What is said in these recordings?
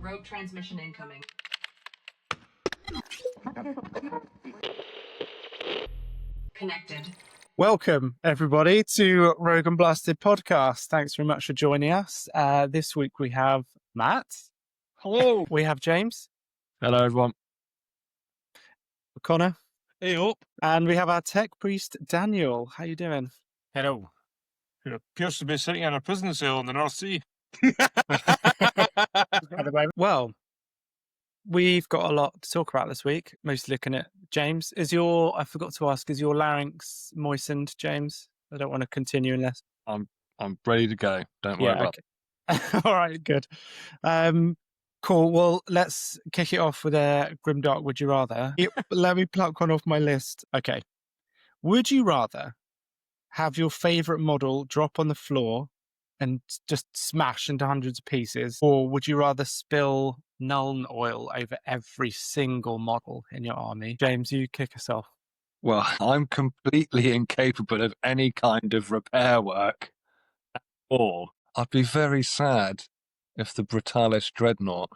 Rogue transmission incoming. Connected. Welcome, everybody, to Rogue and Blasted Podcast. Thanks very much for joining us. This week we have Matt. Hello. We have James. Hello, everyone. Connor. Hey up. And we have our tech priest, Daniel. How you doing? Hello. Who appears to be sitting in a prison cell in the North Sea. Well, we've got a lot to talk about this week, mostly looking at James. I forgot to ask, is your larynx moistened, James? I don't want to continue unless... I'm ready to go. Don't worry about it. All right, good. Cool. Well, let's kick it off with a Grimdark Would You Rather. Let me pluck one off my list. Okay. Would you rather have your favourite model drop on the flour and just smash into hundreds of pieces, or would you rather spill Nuln oil over every single model in your army? James, you kick us off. Well, I'm completely incapable of any kind of repair work. Or I'd be very sad if the Brutalis Dreadnought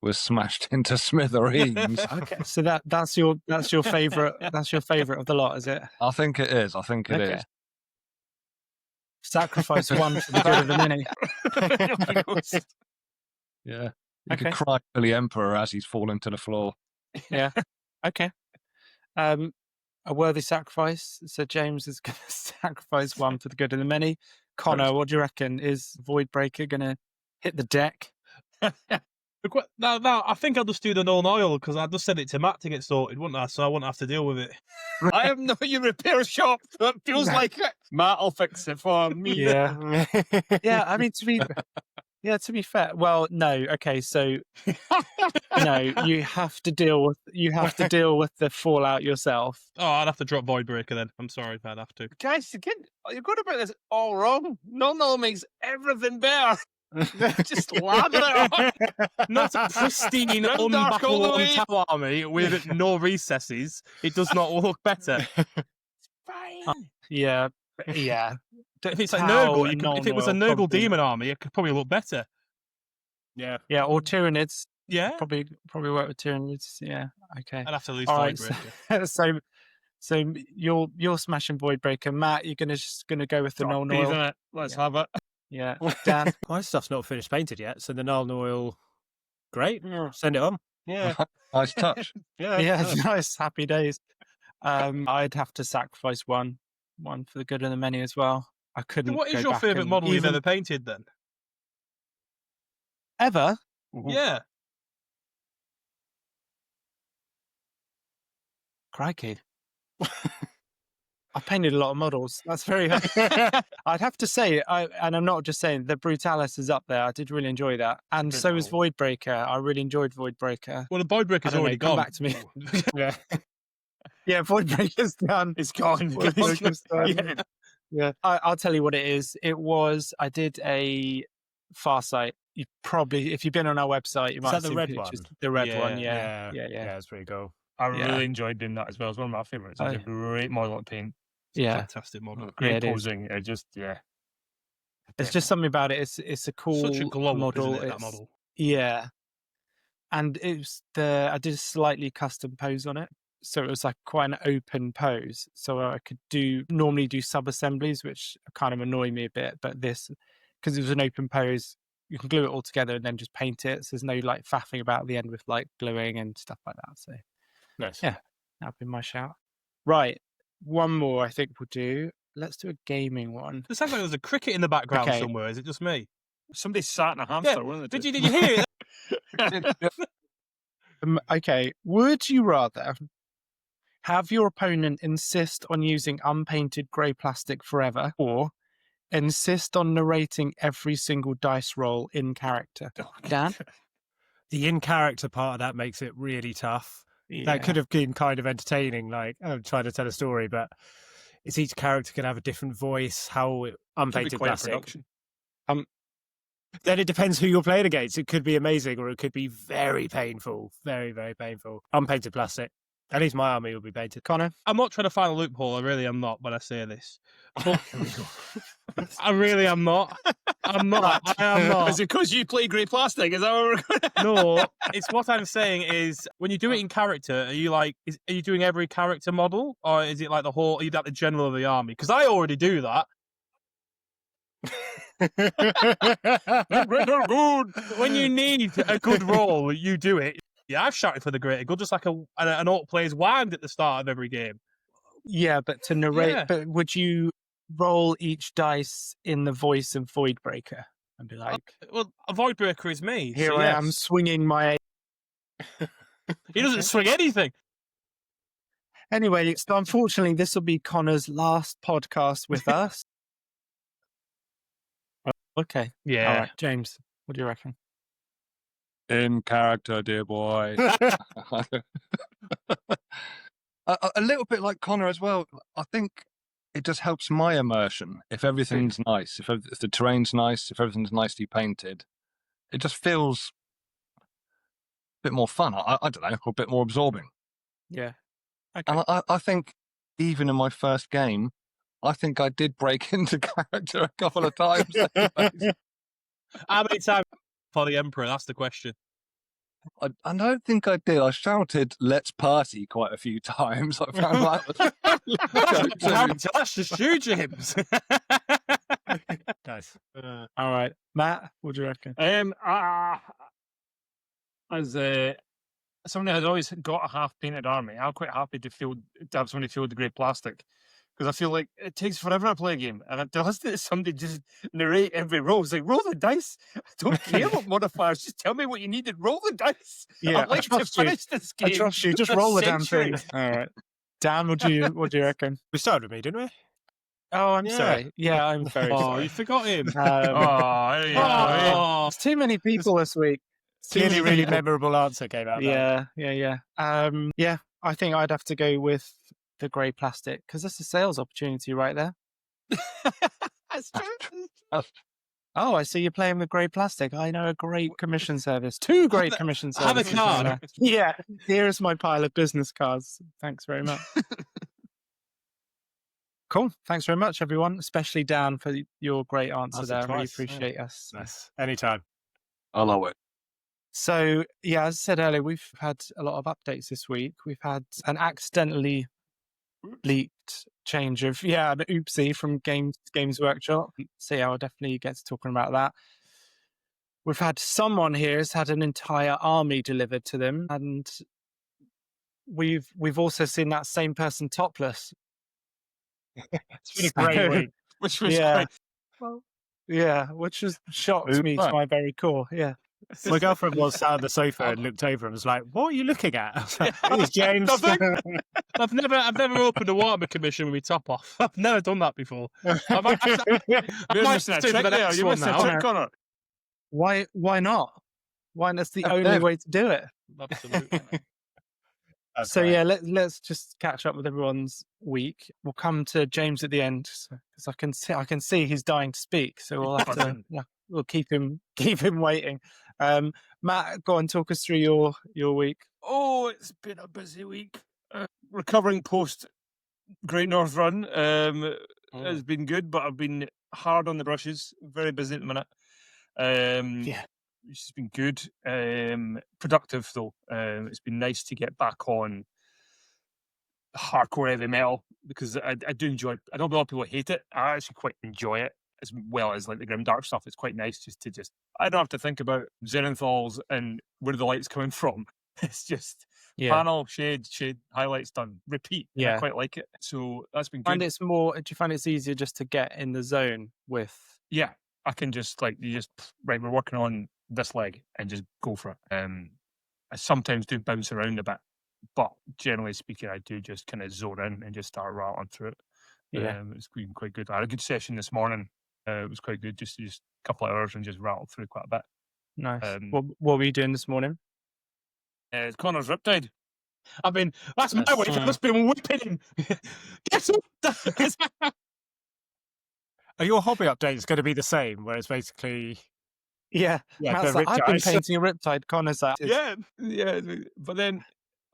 was smashed into smithereens. Okay, so that's your favourite of the lot, is it? I think it is. Okay. Sacrifice one for the good of the many. Yeah. You could cry for the Emperor as he's falling to the floor. Yeah. Okay. A worthy sacrifice. So James is going to sacrifice one for the good of the many. Connor, what do you reckon? Is Voidbreaker going to hit the deck? No, I think I'll just do the Nuln oil because I just sent it to Matt to get sorted, wouldn't I? So I wouldn't have to deal with it. I have no your repair shop. That feels like it. Matt will fix it for me. Yeah. Yeah, I mean, to be fair. Well, no. Okay, so no, you have to deal with the fallout yourself. Oh, I'd have to drop Voidbreaker then. I'm sorry if I'd have to. Guys, you're going about this all wrong. Nuln makes everything better. Just lather it on. Not a pristine, unbattled tower army with no recesses. It does not look better. Fine. Yeah. If it's like Nurgle, if it was a Nurgle demon army, it could probably look better. Yeah, or Tyranids. Yeah, probably work with Tyranids. Yeah, okay. I'd have to lose Voidbreaker. Right, so you're smashing Voidbreaker, Matt. You're gonna go with the Nuln oil. Let's have it. Yeah, Dan. My stuff's not finished painted yet, so the Nuln oil, great. Send it on. Yeah, nice touch. Yeah, nice, happy days. I'd have to sacrifice one for the good of the many as well. I couldn't. What is your favourite model you've ever painted then? Ever? Yeah. Crikey. I painted a lot of models. That's very hard. I'd have to say, and I'm not just saying, the Brutalis is up there. I did really enjoy that. And so was Voidbreaker. I really enjoyed Voidbreaker. Well, the Voidbreaker's already gone. Come back to me. Yeah, Voidbreaker's done. It's gone. Yeah. I'll tell you what it is. I did a Farsight. You probably, if you've been on our website, you might have seen the red pictures. one? The red one, Yeah, it's pretty cool. I really enjoyed doing that as well. It's one of my favourites. It's a great model to paint. Yeah. Fantastic model. Great posing. It just, It's just something about it. It's a cool Such a glow model. Isn't it, that model. Yeah. And I did a slightly custom pose on it. So it was like quite an open pose. So I could normally do sub-assemblies, which kind of annoy me a bit. But this, because it was an open pose, you can glue it all together and then just paint it. So there's no like faffing about at the end with like gluing and stuff like that. So nice. Yeah, that'd be my shout. Right. One more I think we'll do. Let's do a gaming one. It sounds like there's a cricket in the background somewhere. Is it just me? Somebody sat in a hamster, wasn't it? Did you hear it? Okay. Would you rather have your opponent insist on using unpainted grey plastic forever, or insist on narrating every single dice roll in character? Dan? The in-character part of that makes it really tough. Yeah. That could have been kind of entertaining, like I'm trying to tell a story, but it's each character can have a different voice, how unpainted plastic. Then it depends who you're playing against. It could be amazing or it could be very painful. Very, very painful. Unpainted plastic. At least my army will be painted. Connor? I'm not trying to find a loophole. I really am not when I say this. But I really am not. I'm not. I am not. Is it because you play grey plastic? Is that what we're going to... No, it's what I'm saying is when you do it in character, are you like, are you doing every character model, or is it like the whole? Are you like the general of the army? Because I already do that. Greater good. When you need a good role, you do it. Yeah, I've shouted for the greater good, just like an orc plays wand at the start of every game. Yeah, but to narrate, Yeah. but would you roll each dice in the voice of Voidbreaker and be like, Well, a Voidbreaker is me. here so I yes. am swinging my... He doesn't swing anything. Anyway, so unfortunately, this will be Connor's last podcast with us. Okay. Yeah. All right, James, what do you reckon? In character, dear boy. A little bit like Connor as well. I think it just helps my immersion. If everything's nice, if the terrain's nice, if everything's nicely painted, it just feels a bit more fun. I don't know, or a bit more absorbing. Yeah. Okay. And I think even in my first game, I think I did break into character a couple of times. How many times for the Emperor? That's the question. I don't think I did. I shouted "Let's party" quite a few times. I found that was That's just you, James. Nice. All right, Matt, what do you reckon? As somebody who's always got a half-painted army, I'm quite happy to have somebody field the grey plastic. Because I feel like it takes forever to play a game. And to listen to somebody just narrate every roll, it's like, roll the dice. I don't care what modifiers. Just tell me what you needed. Roll the dice. Yeah, I'd like to finish this I game. trust you. Just for roll the damn centuries. thing. All right. Dan, what do you reckon? We started with me, didn't we? Oh, I'm Yeah. sorry. Yeah, I'm very Oh, sorry. you forgot him. Oh, yeah. Oh. There's too many people this week. Clearly, really memorable answer came out. There. Yeah. Yeah, I think I'd have to go with the grey plastic because that's a sales opportunity right there. That's true. Oh, I see you're playing with grey plastic. I know a great commission service. Two great commission have a services. card. Yeah, here's my pile of business cards. Thanks very much. Cool. Thanks very much, everyone, especially Dan for your great answer That's there. a I really twice, yeah. appreciate us. Nice. Anytime. I love it. So, yeah, as I said earlier, we've had a lot of updates this week. We've had an accidentally leaked change of, an oopsie from Games Workshop. So, yeah, I'll definitely get to talking about that. We've had someone here has had an entire army delivered to them, and we've also seen that same person topless. It's been a great week. Which was Yeah. great. Yeah, which has shocked me to my very core. Yeah. My girlfriend was sat on the sofa and looked over and was like, "What are you looking at?" I was like, "It's James." I've never opened a Warhammer commission with my top off. I've never done that before. I might missing a do it for trick the there. next You one missed a now. trick, Connor. Why not? Why that's the only way to do it. Absolutely. That's So right. yeah, let's just catch up with everyone's week. We'll come to James at the end because I can see he's dying to speak. So we'll have to we'll keep him waiting. Matt, go and talk us through your week. Oh, it's been a busy week. Recovering post Great North Run has been good, but I've been hard on the brushes. Very busy at the minute. Which has been good. Productive though. It's been nice to get back on hardcore heavy metal because I do enjoy. I know a lot of people hate it. I actually quite enjoy it as well as like the Grimdark stuff. It's quite nice just I don't have to think about Xenonthals and where the light's coming from. It's just panel, shade, highlights done, repeat. Yeah. I quite like it. So that's been good. Do you find it's easier just to get in the zone with? Yeah, I can just right. We're working on this leg and just go for it. I sometimes do bounce around a bit, but generally speaking, I do just kind of zone in and just start rattling through it. Yeah, it's been quite good. I had a good session this morning. It was quite good. Just a couple of hours and just rattled through quite a bit. nice. What were you doing this morning? Connor's Riptide. I mean, that's my week. I've just been whipping him. Get up! Are your hobby updates going to be the same? Where it's basically Yeah, yeah, Matt's the like, I've been Riptides. painting a Riptide. Connor's like, Yeah. But then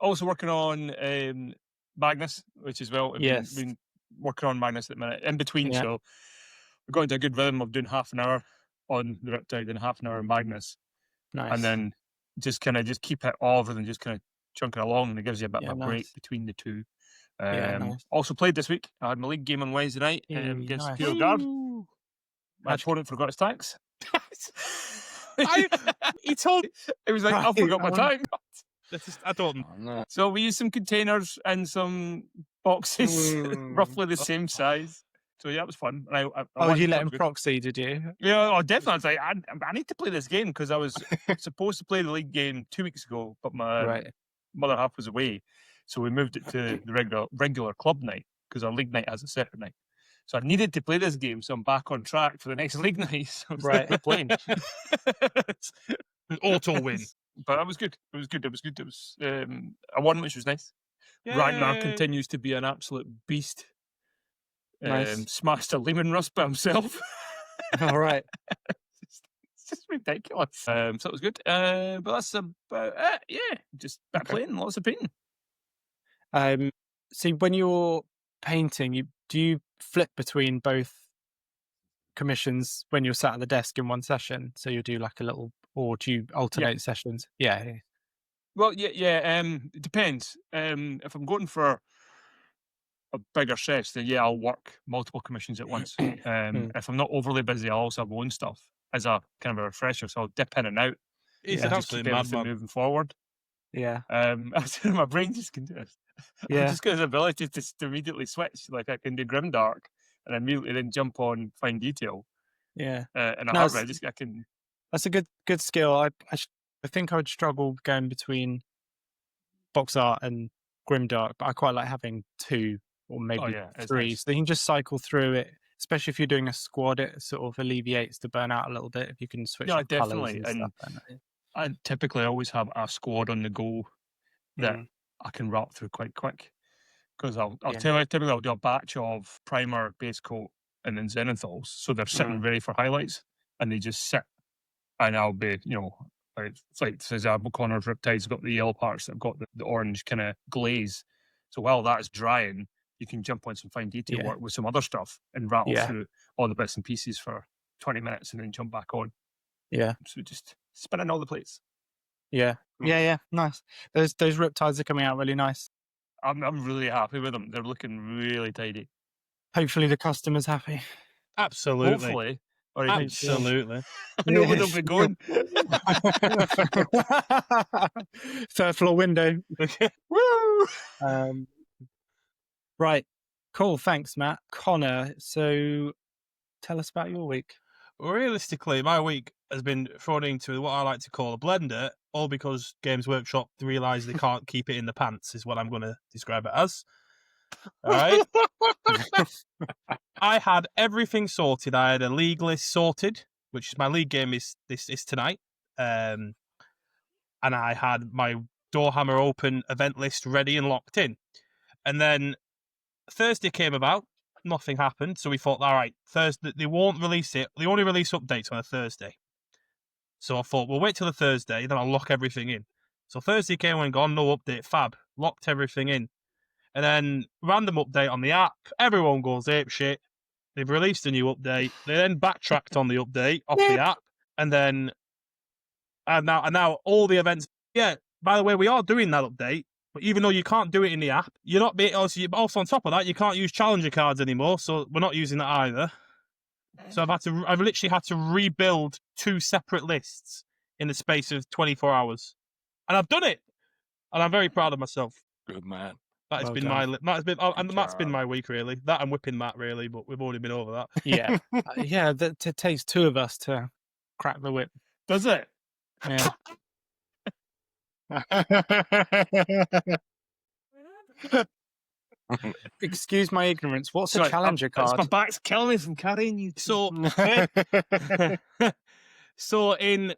Also working on Magnus, which is well. Yes. Been working on Magnus at the minute in between. Yeah. So we're going to a good rhythm of doing half an hour on the Riptide and half an hour on Magnus, Nice. and then just keep it all rather than just kind of chunking along, and it gives you a bit of a break nice. between the two. Nice. Also played this week. I had my league game on Wednesday night against nice. Imperial Guard. My opponent forgot his tanks. He told It was like, I Right, forgot my I tank. I don't know. Oh, no. So we used some containers and some boxes, roughly the same size. So yeah, it was fun. And I Oh, won, you that let was him good. proxy, did you? Yeah, oh, definitely. I was like, I need to play this game because I was supposed to play the league game 2 weeks ago, but my Right. mother half was away, so we moved it to the regular club night because our league night has a Saturday night. So I needed to play this game, so I'm back on track for the next league night. So Right. we're playing. Auto win. But it was good. It was good. It was good. It was I won, which was nice. Ragnar Yay. continues to be an absolute beast. Nice. Smashed a Lehman Rust by himself. All right. It's just ridiculous. So it was good. But that's about it. Yeah, just bit of playing, lots of painting. See, when you're painting, do you flip between both commissions when you're sat at the desk in one session? So you do like a little, or do you alternate sessions? Yeah. Well, yeah. It depends. If I'm going for a bigger session, then yeah, I'll work multiple commissions at once. If I'm not overly busy, I'll also have my own stuff as a kind of a refresher. So I'll dip in and out. It's Yeah. an Just keep absolute everything madman. moving forward. Yeah. My brain just can do it. Yeah. I've just got this ability to immediately switch. Like I can do Grimdark and immediately then jump on Fine Detail. Yeah. And a No, heartbeat, I can. That's a good skill. I think I would struggle going between box art and Grimdark, but I quite like having two or maybe it's three. nice. So you can just cycle through it, especially if you're doing a squad. It sort of alleviates the burnout a little bit if you can switch Yeah, up colours definitely. and And stuff. I typically always have a squad on the go that Mm. I can wrap through quite quick. Because I'll Yeah. typically I'll do a batch of primer, base coat, and then zenithals. So they're sitting ready for highlights, and they just sit. And I'll be, like for example, Connor's Riptide's got the yellow parts that have got the orange kind of glaze. So while that's drying, you can jump on some fine detail work with some other stuff and rattle through all the bits and pieces for 20 minutes and then jump back on. Yeah. So just spinning all the plates. Yeah. Nice. Those Riptides are coming out really nice. I'm really happy with them. They're looking really tidy. Hopefully the customer's happy. Absolutely. Hopefully. Or he thinks, Absolutely. I know where they'll be going. Third floor window. Woo! Right. Cool. Thanks, Matt. Connor, so tell us about your week. Realistically, my week has been thrown into what I like to call a blender, all because Games Workshop realised they can't keep it in the pants, is what I'm going to describe it as. All right. I had everything sorted. I had a league list sorted, which is my league game is tonight. And I had my Warhammer Open event list ready and locked in. And then Thursday came about, nothing happened. So we thought, all right, Thursday, they won't release it. They only release updates on a Thursday. So I thought, we'll wait till the Thursday, then I'll lock everything in. So Thursday came and gone, no update, fab. Locked everything in. And then random update on the app. Everyone goes ape shit. They've released a new update. They then backtracked on the update off the app. And then, and now all the events. Yeah, by the way, we are doing that update. But even though you can't do it in the app, you're not being. Also on top of that, you can't use challenger cards anymore. So we're not using that either. So I've literally had to rebuild 2 separate lists in the space of 24 hours, and I've done it, and I'm very proud of myself. Good man. That has Well been done. Matt's been my week really. That and whipping Matt really, but we've already been over that. Yeah. It takes 2 of us to crack the whip. Does it? Yeah. Excuse my ignorance. What's a challenger card? My back's killing me from carrying you. So, so in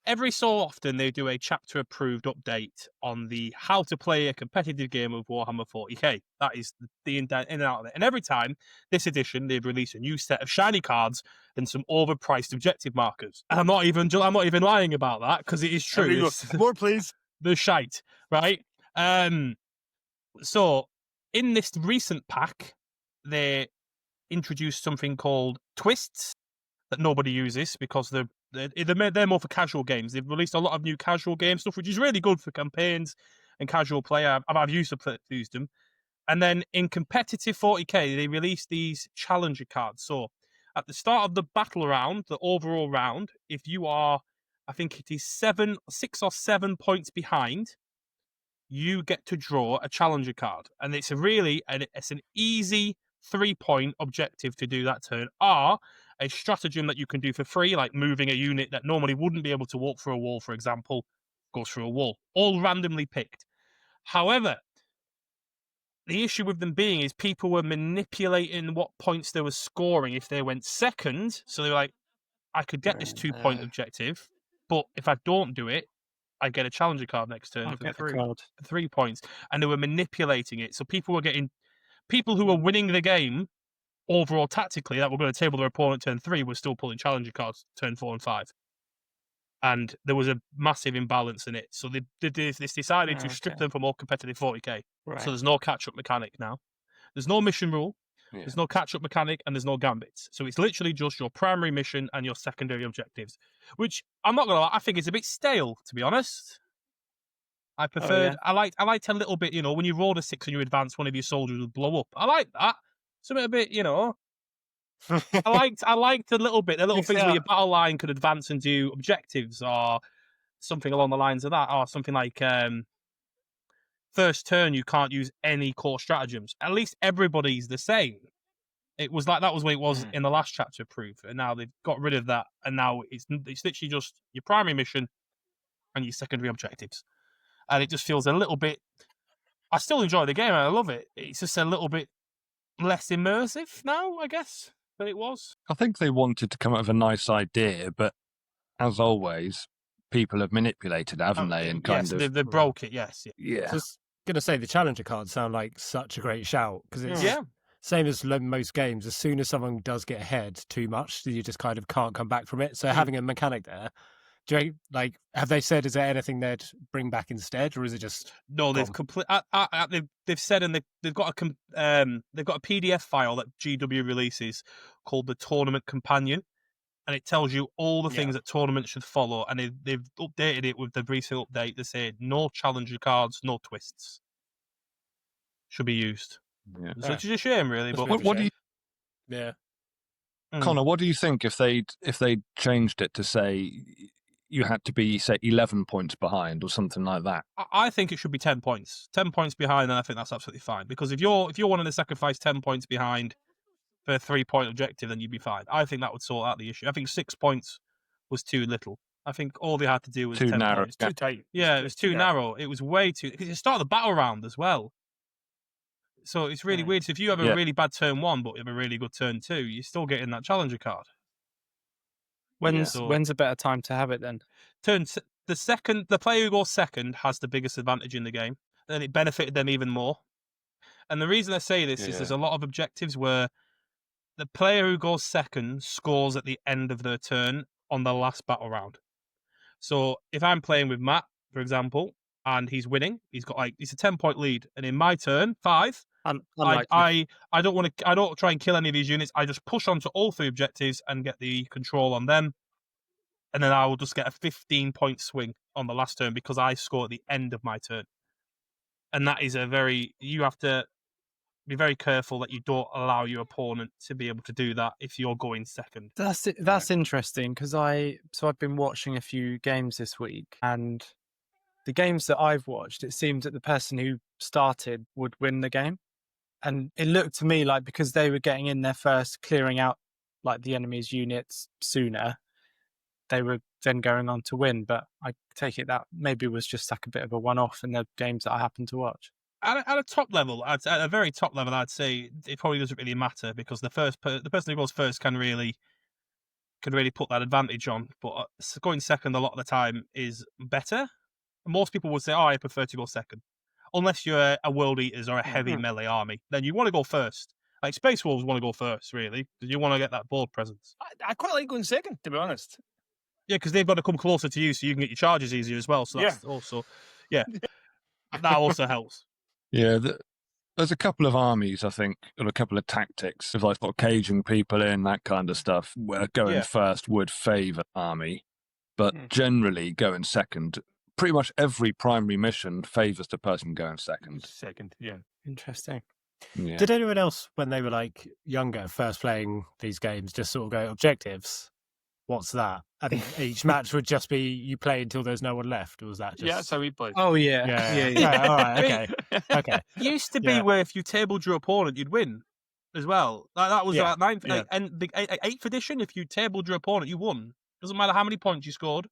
every so often they do a chapter approved update on the how to play a competitive game of Warhammer 40k. That is the in and out of it. And every time this edition they've released a new set of shiny cards and some overpriced objective markers. And I'm not even lying about that because it is true. More, please. The shite, right? So in this recent pack, they introduced something called twists that nobody uses because they're more for casual games. They've released a lot of new casual game stuff, which is really good for campaigns and casual play. I've used them. And then in competitive 40k, they released these challenger cards. So at the start of the battle round, the overall round, if you are, I think it is 6 or 7 points behind, you get to draw a challenger card. And it's an easy 3-point objective to do that turn, or a stratagem that you can do for free, like moving a unit that normally wouldn't be able to walk through a wall, for example, goes through a wall, all randomly picked. However, the issue with them being is people were manipulating what points they were scoring if they went second. So they were like, I could get this 2-point objective, but if I don't do it, I get a challenger card next turn for 3 points. And they were manipulating it. So people who were winning the game overall tactically that were going to table their opponent turn 3 were still pulling challenger cards turn 4 and 5. And there was a massive imbalance in it. So they decided to strip them from all competitive 40k. Right. So there's no catch-up mechanic now. There's no mission rule. Yeah. There's no catch-up mechanic, and there's no gambits. So it's literally just your primary mission and your secondary objectives, which I'm not going to lie, I think it's a bit stale, to be honest. I preferred, I liked a little bit, when you rolled a 6 and you advance, one of your soldiers would blow up. I like that. Something a bit, I liked a little bit, the little things where your battle line could advance and do objectives or something along the lines of that, or something like first turn you can't use any core stratagems. At least everybody's the same. It was like that was what it was in the last chapter of Proof, and now they've got rid of that, and now it's literally just your primary mission and your secondary objectives, and it just feels a little bit. I still enjoy the game, and I love it. It's just a little bit less immersive now, I guess, than it was. I think they wanted to come up with a nice idea, but as always, people have manipulated, haven't they? And they broke it. Yes, yeah. Just gonna say the challenger cards sound like such a great shout because it's same as most games. As soon as someone does get ahead too much, you just kind of can't come back from it. So having a mechanic there. Do you, have they said, is there anything they'd bring back instead, or is it just no? They've they've said, and they've got a PDF file that GW releases called the Tournament Companion, and it tells you all the things that tournaments should follow. And they've updated it with the recent update. They say no challenger cards, no twists should be used. Yeah. So which is a shame, really. But what do you? Yeah, Connor, what do you think if they changed it to say you had to be, say, 11 points behind or something like that? I think it should be 10 points. 10 points behind, and I think that's absolutely fine. Because if you're wanting to sacrifice 10 points behind for a 3-point objective, then you'd be fine. I think that would sort out the issue. I think 6 points was too little. I think all they had to do was too 10 narrow. points. Too tight. Yeah, it was too narrow. It was way too... Because you start the battle round as well. So it's really weird. So if you have a really bad turn 1, but you have a really good turn 2, you're still getting that challenger card. When's a better time to have it then? The player who goes second has the biggest advantage in the game, and it benefited them even more. And the reason I say this is there's a lot of objectives where the player who goes second scores at the end of their turn on the last battle round. So if I'm playing with Matt, for example, and he's winning, he's a 10-point lead, and in my turn 5. I don't try and kill any of these units. I just push onto all 3 objectives and get the control on them. And then I will just get a 15-point swing on the last turn because I score at the end of my turn. And that is you have to be very careful that you don't allow your opponent to be able to do that if you're going second. That's interesting because I've been watching a few games this week, and the games that I've watched, it seemed that the person who started would win the game. And it looked to me like because they were getting in there first, clearing out like the enemy's units sooner, they were then going on to win. But I take it that maybe was just like a bit of a one-off in the games that I happened to watch. At a top level, at a very top level, I'd say it probably doesn't really matter because the person who goes first can really put that advantage on. But going second a lot of the time is better. Most people would say, I prefer to go second. Unless you're a World Eaters or a heavy melee army, then you want to go first. Like Space Wolves want to go first, really, because you want to get that board presence. I quite like going second, to be honest. Yeah, because they've got to come closer to you so you can get your charges easier as well. So that's also, That also helps. Yeah, there's a couple of armies, I think, or a couple of tactics of like sort of caging people in, that kind of stuff, where going Yeah. first would favour army, but generally going second. Pretty much every primary mission favours the person going second. Second, yeah. Interesting. Yeah. Did anyone else, when they were like younger, first playing these games, just sort of go objectives? What's that? And each match would just be you play until there's no one left, or was that just? Yeah, that's how we play. Oh yeah, Yeah, all right, okay, okay. Used to be Yeah. where if you tabled your opponent, you'd win as well. Like, that was Yeah, like ninth yeah. and the 8th edition. If you tabled your opponent, you won. Doesn't matter how many points you scored,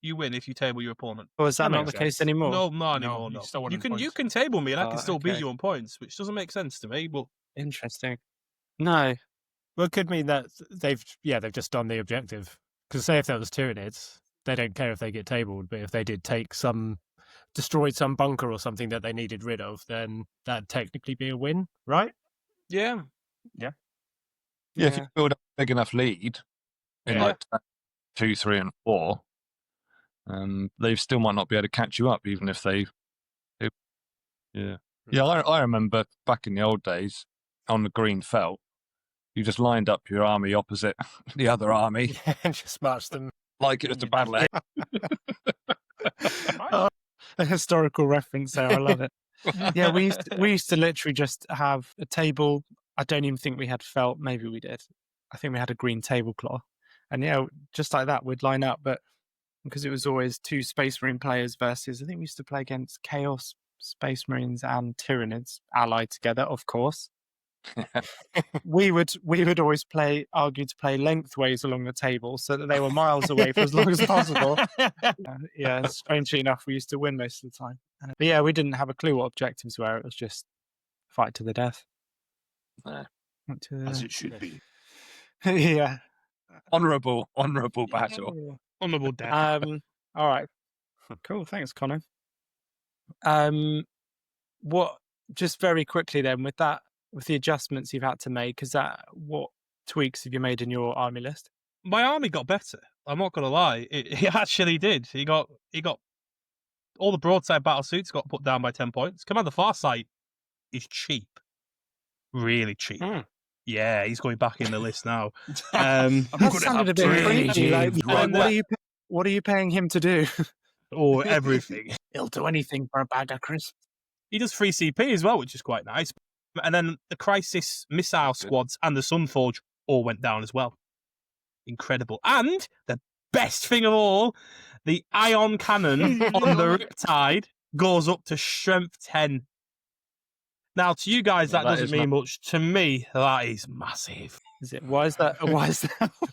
you win if you table your opponent. Or is that That not the makes case sense. anymore? No, not No, anymore. you No, still win you on can points. you can table me and I Oh, can still beat okay. you on points, which doesn't make sense to me. But Interesting. No. Well, it could mean that they've just done the objective. Because say if there was Tyranids, they don't care if they get tabled, but if they did destroyed some bunker or something that they needed rid of, then that'd technically be a win, right? yeah, Yeah, if you build up a big enough lead in Yeah. like 2, 3, and 4, they still might not be able to catch you up, even if they. Yeah, yeah. I remember back in the old days on the green felt, you just lined up your army opposite the other army And just march them. like it was a battle. Eh? A historical reference there. I love it. Yeah, we used to literally just have a table. I don't even think we had felt. Maybe we did. I think we had a green tablecloth, and yeah, just like that, we'd line up. But because it was always 2 Space Marine players versus, I think we used to play against Chaos Space Marines and Tyranids allied together, of course. we would always argue to play lengthways along the table so that they were miles away for as long as possible. Yeah, strangely enough, we used to win most of the time. But yeah, we didn't have a clue what objectives were. It was just fight to the death. Yeah. Fight to the As death. it should be. Yeah. Honourable battle. honourable death. All right. Cool. Thanks, Connor. What? Just very quickly then, with the adjustments you've had to make, what tweaks have you made in your army list? My army got better. I'm not gonna lie, it actually did. He got all the broadside battle suits got put down by 10 points. Commander Farsight is cheap, really cheap. Yeah, he's going back in the list now. That sounded a bit preachy. Like, what are you paying him to do? Or everything. He'll do anything for a bag of crisps. He does free CP as well, which is quite nice. And then the Crisis missile squads and the Sunforge all went down as well. Incredible. And the best thing of all, the ion cannon on the Riptide goes up to strength 10. Now, to you guys, that doesn't mean much. To me, that is massive. Is it? Why is that?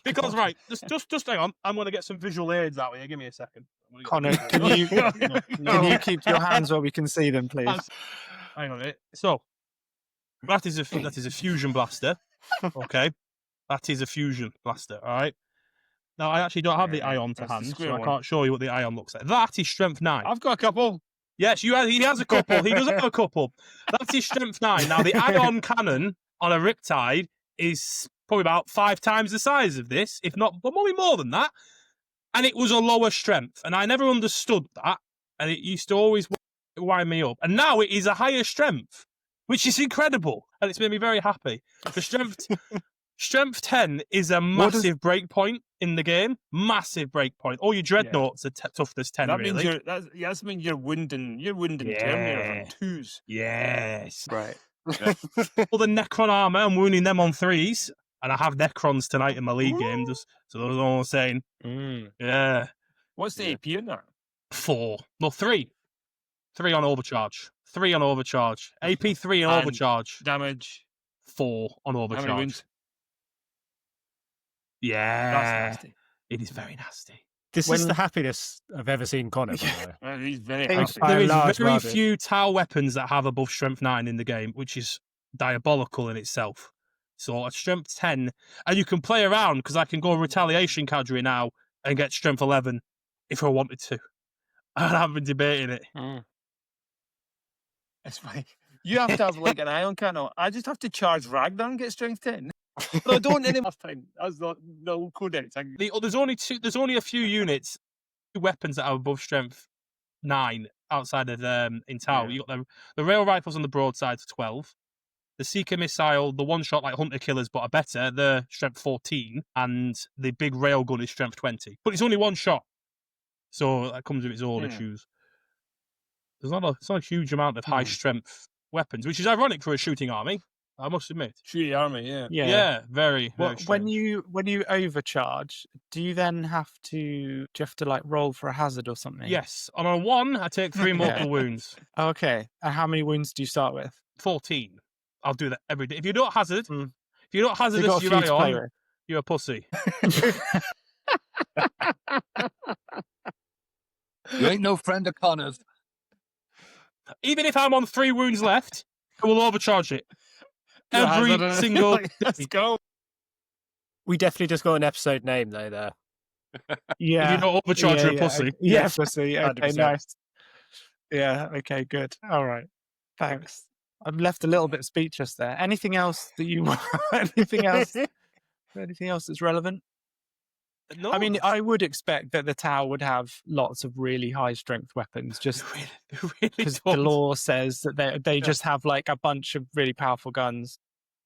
Because, right, just hang on. I'm going to get some visual aids out here. Give me a second. Connor, can you keep your hands where we can see them, please? Hang on a minute. So, that is a fusion blaster. Okay. That is a fusion blaster, all right? Now, I actually don't have the ion to hand, so I can't show you what the ion looks like. That is strength 9. I've got a couple. Yes, he has a couple. He does have a couple. That's his strength 9. Now, the ion cannon on a Riptide is probably about 5 times the size of this, if not, but maybe more than that. And it was a lower strength. And I never understood that. And it used to always wind me up. And now it is a higher strength, which is incredible. And it's made me very happy. The strength 10 is a massive break point in the game. Massive break point. All your dreadnoughts are toughness 10, That really. means that means you're wounding Terminators on 2s. Yes. Right. All the Necron armor, I'm wounding them on 3s. And I have Necrons tonight in my league game, just so that's all I'm saying. Yeah. What's the AP in that? 4. No, 3. 3 on overcharge. 3 on overcharge. AP3 on And overcharge. Damage. 4 on How many overcharge. wounds? Yeah. That's nasty. It is very nasty. This is the happiest I've ever seen Connor, by the way. He's very Thanks. happy. By There a is large very margin. few Tau weapons that have above strength 9 in the game, which is diabolical in itself. So a strength 10, and you can play around because I can go retaliation cadre now and get strength 11 if I wanted to. And I've been debating it. It's fine. You have to have like an ion cannon. I just have to charge Ragnar and get strength 10. But I don't anymore. That's not no codex. There's only a few units, 2 weapons that are above strength 9, outside of in Tau. You got the rail rifles on the broadside 12. The Seeker missile, the one shot like hunter killers but are better, they're strength 14, and the big railgun is strength 20. But it's only one shot, so that comes with its own issues. It's not a huge amount of high strength weapons, which is ironic for a shooting army, I must admit. Shooting army, yeah. Yeah, very. Well, very when you overcharge, do you then have to like roll for a hazard or something? Yes, on a 1, I take 3 mortal wounds. Okay, and how many wounds do you start with? 14. I'll do that every day. If you don't hazard, Mm. if you don't hazardous, got a you few rally to play on. with. You're a pussy. You ain't no friend of Connor's. Even if I'm on 3 wounds left, I will overcharge it. Every single. Let's go. We definitely just got an episode name though there. Yeah. If you don't overcharge, you're a pussy. Yeah, pussy. Okay, 100%. nice. Yeah, okay, good. All right. Thanks. I'm left a little bit speechless there. Anything else that you want? Anything else that's relevant? No, I mean, I would expect that the Tau would have lots of really high strength weapons just they really because the don't. law says that they just have like a bunch of really powerful guns.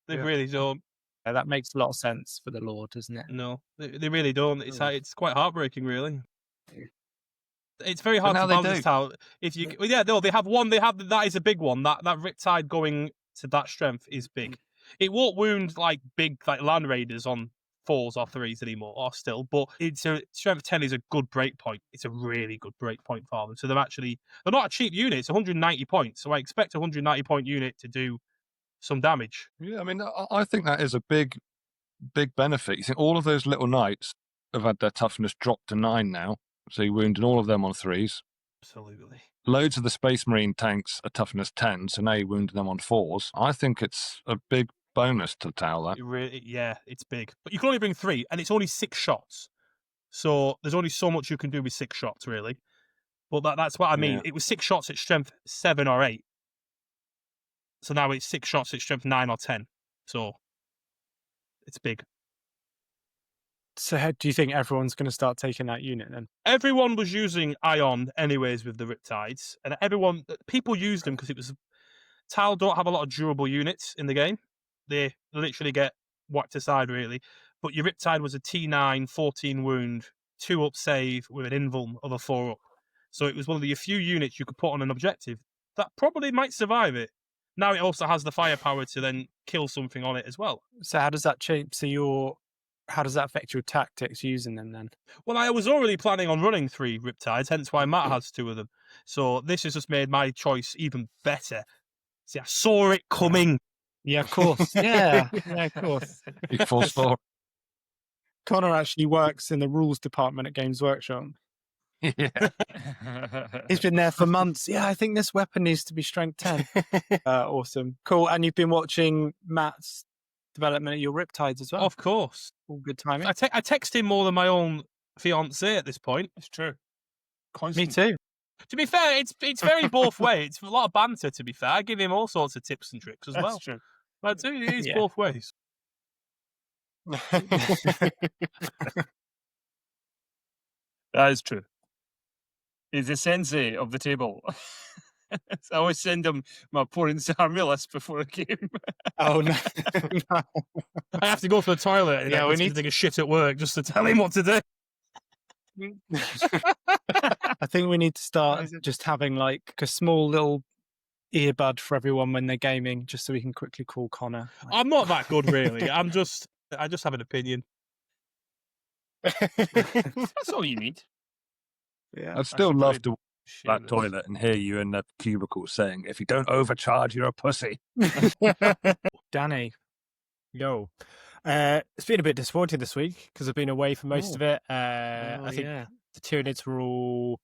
They really don't. Yeah, that makes a lot of sense for the law, doesn't it? No, they really don't. It's quite heartbreaking, really. It's very hard now to they balance do. how if you no, they have one. They have that is a big one. That Riptide going to that strength is big. It won't wound like big like land raiders on 4s or 3s anymore, or still, but it's a strength 10 is a good break point. It's a really good break point for them. So they're not a cheap unit. It's 190 points. So I expect a 190 point unit to do some damage. Yeah, I mean, I think that is a big benefit. You think all of those little knights have had their toughness dropped to 9 now, so you're wounding all of them on 3s. Absolutely. Loads of the Space Marine tanks are toughness 10, so now you're wounding them on 4s. I think it's a big bonus to Tau that. It's big. But you can only bring 3, and it's only 6 shots. So there's only so much you can do with 6 shots, really. But that's what I mean. Yeah. It was 6 shots at strength 7 or 8. So now it's 6 shots at strength 9 or 10. So it's big. So do you think everyone's going to start taking that unit then? Everyone was using Ion anyways with the Riptides, and people used them because Tau don't have a lot of durable units in the game. They literally get whacked aside, really. But your Riptide was a T9, 14 wound, 2 up save with an invuln of a 4 up. So it was one of the few units you could put on an objective that probably might survive it. Now it also has the firepower to then kill something on it as well. So how does that change? How does that affect your tactics using them then? Well, I was already planning on running 3 Riptides, hence why Matt has 2 of them. So this has just made my choice even better. See, I saw it coming. Yeah, of course. Yeah, of course. Big full story. Connor actually works in the rules department at Games Workshop. Yeah. He's been there for months. Yeah, I think this weapon needs to be strength 10. Awesome. Cool. And you've been watching Matt's development of your Riptides as well. Of course. All good timing. I text him more than my own fiancée at this point. It's true. Me too. To be fair, it's very both ways. It's a lot of banter, to be fair. I give him all sorts of tips and tricks as well. That's true. I do. It is Yeah. both ways. That is true. He's the sensei of the table. I always send him my opponent's army list before a game. Oh, no. No. I have to go to the toilet and Yeah, we need need to take a shit at work just to tell him what to do. I think we need to start just having like a small little earbud for everyone when they're gaming, just so we can quickly call Connor. I'm not that good, really. I just have an opinion. That's all you need. Yeah. I'd still love to that Shameless. toilet and hear you in the cubicle saying, if you don't overcharge, you're a pussy. Danny. Yo. It's been a bit disappointing this week because I've been away for most of it. I think yeah. the Tyranids were all...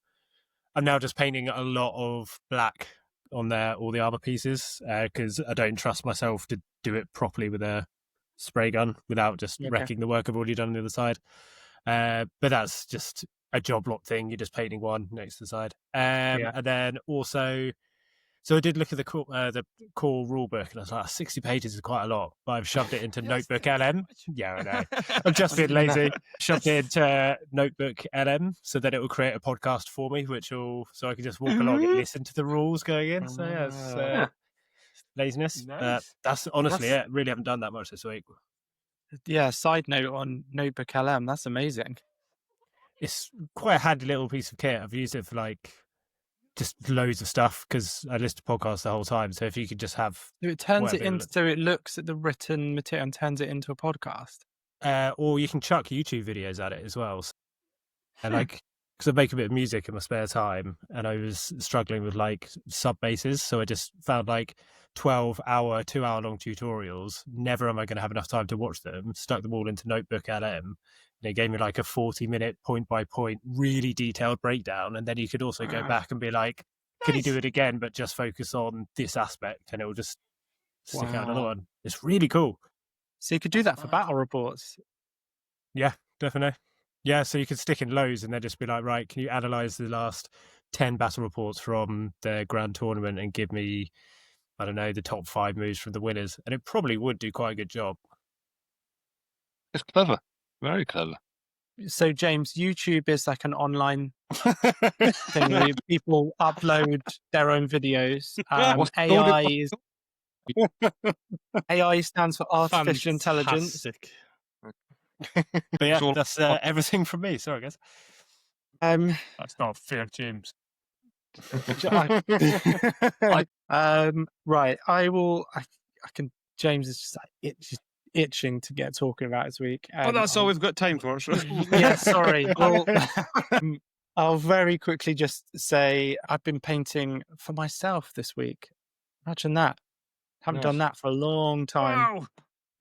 I'm now just painting a lot of black on all the armor pieces because I don't trust myself to do it properly with a spray gun without just Okay. wrecking the work I've already done on the other side. But that's just a job lot thing. You're just painting one next to the side. And then also So I did look at the core rule book, and I was like, 60 pages is quite a lot, but I've shoved it into Notebook LM. Yeah, I know. I'm just being lazy. Shoved it into Notebook LM so that it will create a podcast for me, so I can just walk along and listen to the rules going in. So yeah, it's laziness. Nice. That's honestly it. Really haven't done that much this week. Yeah, side note on Notebook LM, that's amazing. It's quite a handy little piece of kit. I've used it for like just loads of stuff because I listen to podcasts the whole time. So if you could just have, So it turns it whatever into, so it looks at the written material and turns it into a podcast. or you can chuck YouTube videos at it as well. So, and like, because I make a bit of music in my spare time, and I was struggling with like sub basses, so I just found like 12-hour, 2-hour-long tutorials. Never am I going to have enough time to watch them. Stuck them all into Notebook LM. They gave me like a 40-minute point-by-point, really detailed breakdown, and then you could also go back and be like, "Can you do it again, but just focus on this aspect?" And it will just stick out another one. It's really cool. So you could do that for battle reports. Yeah, definitely. Yeah, so you could stick in lows and then just be like, right, can you analyze the last 10 battle reports from the grand tournament and give me, I don't know, the top 5 moves from the winners? And it probably would do quite a good job. It's clever. Very clever. So James, YouTube is like an online thing where people upload their own videos. What's it AI called? is AI stands for artificial intelligence. Fantastic. But yeah, all- that's everything from me. Sorry, guys. That's not fair, James. Right, I will. I can. James is just like itching to get talking about this week. Well, that's all we've got time for. So. Yeah, sorry. Well, I'll very quickly just say I've been painting for myself this week. Imagine that. Haven't done that for a long time. Wow.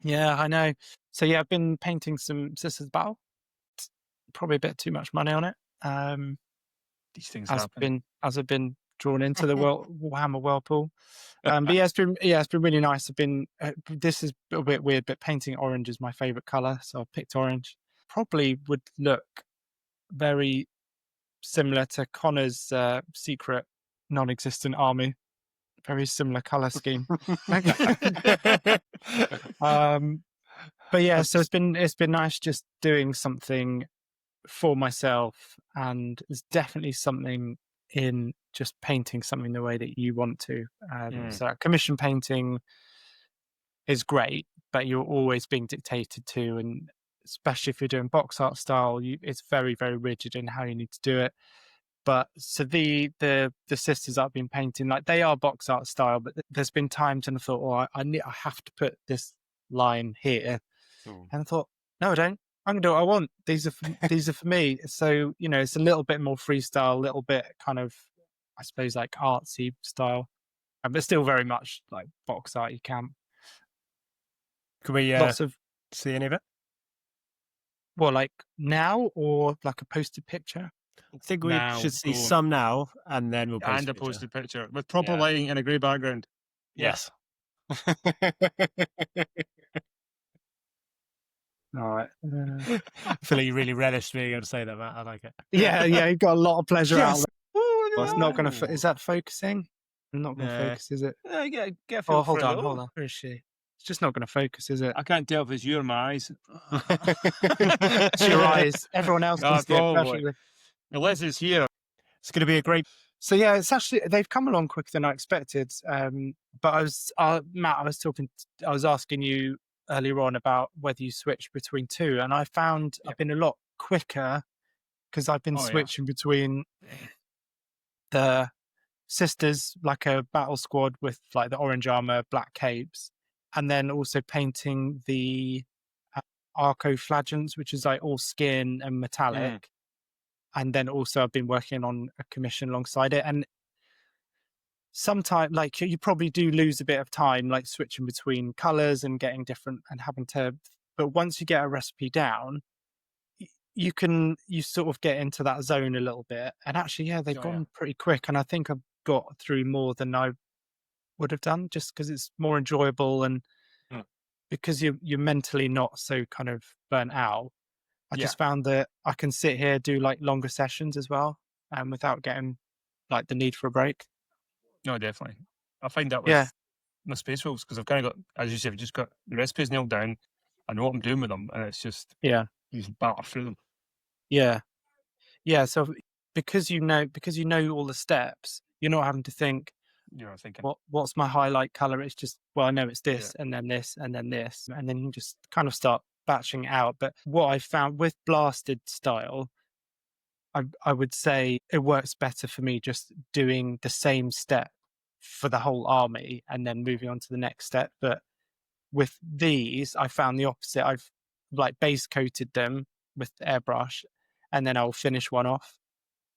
Yeah, I know. So yeah, I've been painting some Sisters Battle. Probably a bit too much money on it. These things As happen. I've been drawn into the Warhammer whirlpool. But yeah, it's been really nice. I've been. This is a bit weird, but painting orange is my favorite color, so I picked orange. Probably would look very similar to Connor's secret non-existent army. Very similar color scheme. But yeah, so it's been nice just doing something for myself, and there's definitely something in just painting something the way that you want to. So commission painting is great, but you're always being dictated to, and especially if you're doing box art style, it's very, very rigid in how you need to do it. But so the sisters I've been painting, like they are box art style, but there's been times and I thought, oh, I have to put this line here, and I thought, no, I don't. I'm gonna do what I want. These are for me. So it's a little bit more freestyle, a little bit kind of, I suppose, like artsy style, but still very much like box art. You can. Can we Lots of see any of it? well, like now or like a posted picture. I think we Now, should see go. some now, and then we'll post And a a picture. posted picture with proper Yeah. lighting and a grey background. Yes. All right. I feel like you really relished being able to say that, Matt. I like it. Yeah, you've got a lot of pleasure out of Yes. it. Well, it's not going to. Is that focusing? Not going to Nah. focus, is it? Get a Oh, hold on. Where is she? It's just not going to focus, is it? I can't tell if it's you or my eyes. It's your eyes. Everyone else can see it probably. perfectly. Unless it's here. It's going to be a great. So yeah, it's actually they've come along quicker than I expected. But Matt, I was asking you earlier on about whether you switch between two, and I found I've been a lot quicker because I've been switching between the sisters, like a battle squad with like the orange armor, black capes, and then also painting the arcoflagellants, which is like all skin and metallic. And then also I've been working on a commission alongside it. And sometimes, like, you probably do lose a bit of time, like switching between colors and getting different and having to, but once you get a recipe down, you sort of get into that zone a little bit. And actually, yeah, they've gone pretty quick. And I think I've got through more than I would have done just because it's more enjoyable and because you're mentally not so kind of burnt out. I just found that I can sit here, do like longer sessions as well, without getting like the need for a break. No, definitely. I find that with my space rules because I've kind of got, as you said, I've just got the recipes nailed down. I know what I'm doing with them, and it's just you just batter through them. Yeah. So because you know all the steps, you're not having to think. You're not thinking, what's my highlight color? It's just, well, I know it's this, and then this, and then this, and then you just kind of start batching it out. But what I found with blasted style, I would say it works better for me just doing the same step for the whole army and then moving on to the next step. But with these, I found the opposite. I've like base coated them with airbrush, and then I'll finish one off.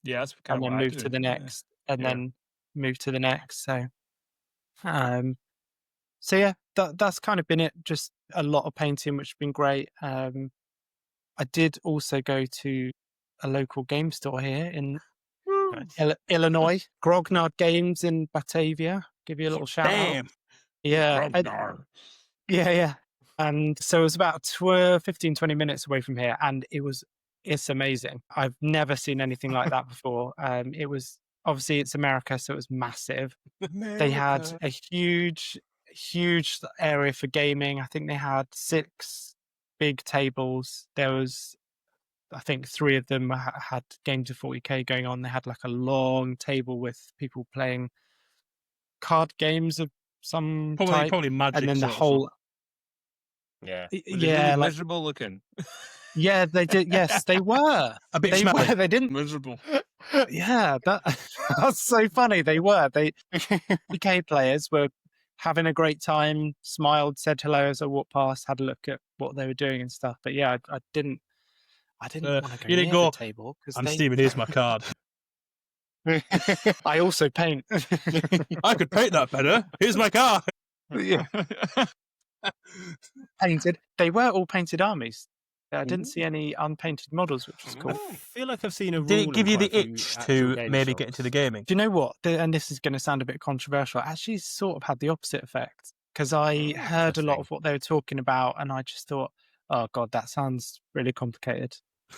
Yeah, that's and then move to the next, and then move to the next. So, yeah, that's kind of been it. Just a lot of painting, which has been great. I did also go to a local game store here in Illinois, Grognard Games in Batavia. Give you a little shout out. Yeah. Yeah. And so it was about 15, 20 minutes away from here. And it's amazing. I've never seen anything like that before. It was, obviously it's America, so it was massive. They had a huge area for gaming. I think they had 6 big tables. There was, I think 3 of them had games of 40k going on. They had like a long table with people playing card games of some type. Probably Magic. And then the whole... Yeah. Was it really miserable looking? Yeah, they did. Yes, they were. A bit smelly. They didn't... Miserable. Yeah, that's so funny. They were. They UK players were having a great time, smiled, said hello as I walked past, had a look at what they were doing and stuff. But yeah, I didn't want to go you didn't near go, the table. I'm Stephen, here's my card. I also paint. I could paint that better. Here's my card. Yeah. Painted. They were all painted armies. I didn't see any unpainted models, which was cool. I feel like I've seen a rule. Did it give you in the quite a few itch actual to game maybe shops. get into the gaming? Do you know what? And this is going to sound a bit controversial. I actually sort of had the opposite effect because I heard a lot of what they were talking about, and I just thought, oh god, that sounds really complicated.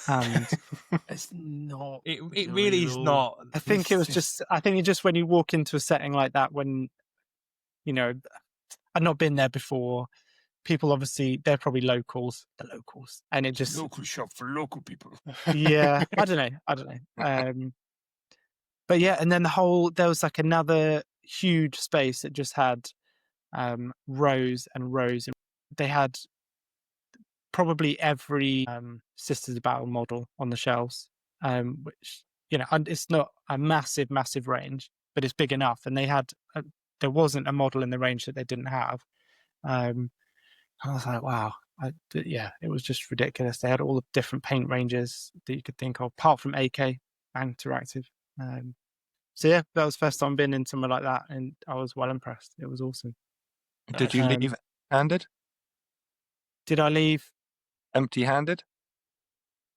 And it's not. It really is not. I think it was just. I think it's just when you walk into a setting like that, when you know, I've not been there before. People obviously they're probably the locals, and it just local shop for local people. Yeah, I don't know. But yeah, and then there was like another huge space that just had rows and rows, and they had probably every Sisters of Battle model on the shelves, which it's not a massive range, but it's big enough, and they had there wasn't a model in the range that they didn't have. I was like, wow. It was just ridiculous. They had all the different paint ranges that you could think of, apart from AK and Interactive. So yeah, that was the first time I've been in somewhere like that, and I was well impressed. It was awesome. Did you leave handed? Did I leave? Empty-handed?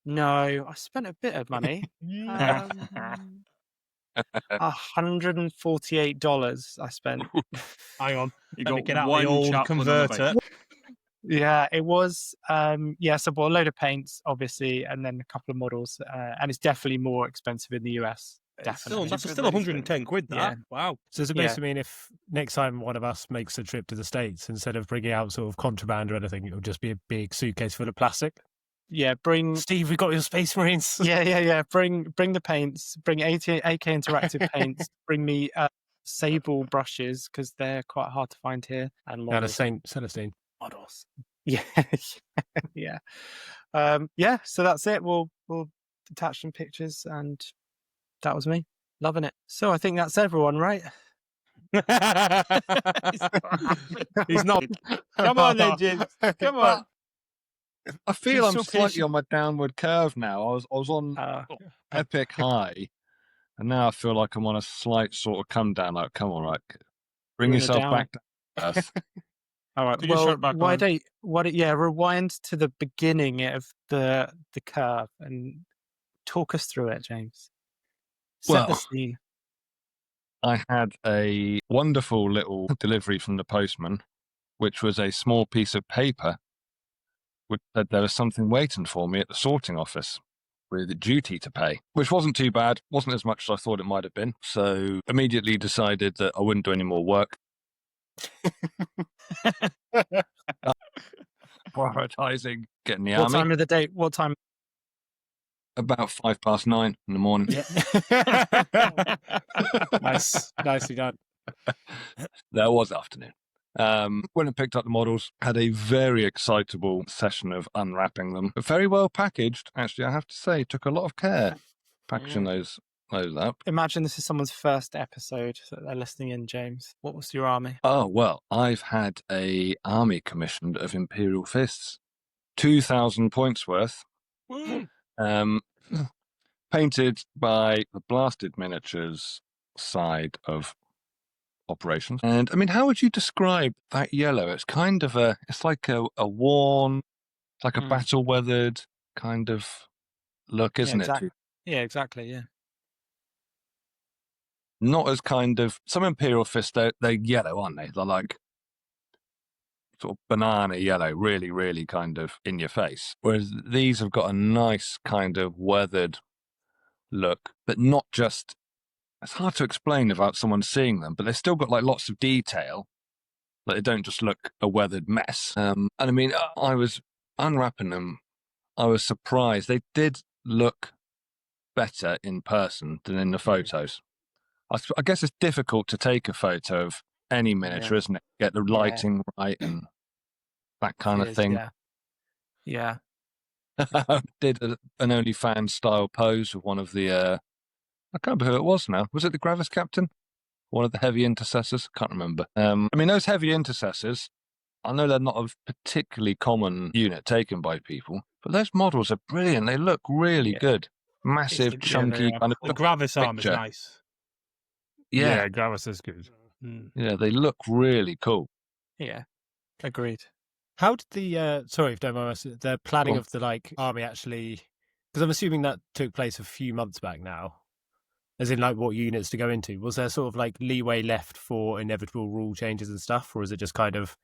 No, I spent a bit of money. $148 I spent. Hang on. You Let me got get out one the old chap on the converter. Yeah, it was. So I bought a load of paints, obviously, and then a couple of models. And it's definitely more expensive in the US. Definitely. That's still 110 quid, that. Yeah. Wow. So does it basically mean if next time one of us makes a trip to the States, instead of bringing out sort of contraband or anything, it'll just be a big suitcase full of plastic? Yeah, bring... Steve, we got your Space Marines. Yeah. Bring the paints. Bring AK Interactive paints. Bring me sable brushes, because they're quite hard to find here. And And a models. Saint Celestine. Models. Yeah. Yeah. So that's it. We'll attach some pictures, and that was me. Loving it. So I think that's everyone, right? He's not. Come on, then, James. Come on. I feel She's I'm so slightly patient. on my downward curve now. I was on epic high, and now I feel like I'm on a slight sort of come down. Like, come on, right, bring We're in a yourself down. back to earth. All right. Put your shirt back why on. don't rewind to the beginning of the curve and talk us through it, James. Set the Well, scene. I had a wonderful little delivery from the postman, which was a small piece of paper which said there was something waiting for me at the sorting office. with duty to pay, which wasn't too bad. Wasn't as much as I thought it might have been. So immediately decided that I wouldn't do any more work. Prioritizing getting the What army. time of the day? What time? About 9:05 in the morning. Nice, nicely done. There was afternoon. Went and picked up the models, had a very excitable session of unwrapping them. Very well packaged, actually, I have to say. Took a lot of care packaging those up. Imagine this is someone's first episode that they're listening in, James. What was your army? Oh, well, I've had a army commissioned of Imperial Fists. 2,000 points worth. Painted by the Blasted Miniatures side of operations. And I mean, how would you describe that yellow? It's kind of it's like a worn, it's like a battle weathered kind of look, isn't it? Yeah, exactly. Yeah. Not as kind of, some Imperial Fists, they're yellow, aren't they? They're like sort of banana yellow, really, really kind of in your face. Whereas these have got a nice kind of weathered look, but not just, it's hard to explain without someone seeing them, but they've still got like lots of detail. Like they don't just look a weathered mess. And I mean, I was unwrapping them. I was surprised. They did look better in person than in the photos. I guess it's difficult to take a photo of any miniature, isn't it? Get the lighting right and that kind of thing. Yeah. Did an OnlyFans style pose with one of the, I can't remember who it was now. Was it the Gravis Captain? One of the heavy intercessors? Can't remember. I mean, those heavy intercessors, I know they're not a particularly common unit taken by people, but those models are brilliant. They look really good. Massive, chunky kind of. The Gravis arm is nice. Yeah, Gravis is good. Yeah, they look really cool. Yeah, agreed. How did the sorry if don't mind asking, the planning of the like army actually? Because I'm assuming that took place a few months back now. As in, like, what units to go into? Was there sort of like leeway left for inevitable rule changes and stuff, or is it just kind of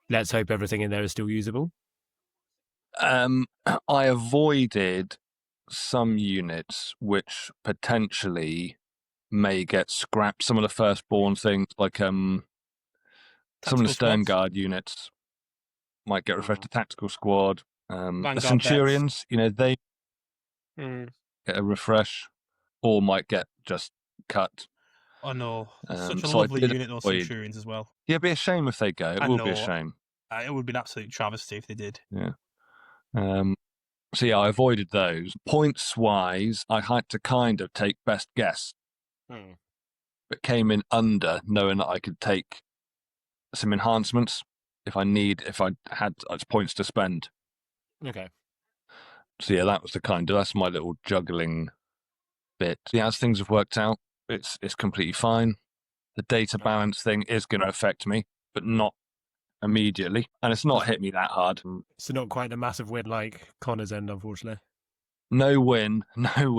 let's hope everything in there is still usable? I avoided some units which potentially may get scrapped. Some of the firstborn things, like some of the Stern Guard units, might get refreshed. The tactical squad, the Centurions, they get a refresh, or might get just cut. Oh no, such a lovely unit, those Centurions as well. Yeah, it'd be a shame if they go. It would be a shame. It would be an absolute travesty if they did. Yeah. So yeah, I avoided those. Points wise, I had to kind of take best guess, but came in under, knowing that I could take some enhancements if I had points to spend. Okay. So yeah, that's my little juggling bit. Yeah, as things have worked out, it's completely fine. The data balance thing is going to affect me, but not immediately, and it's not hit me that hard. So not quite a massive win like Connor's end, unfortunately. No win. No.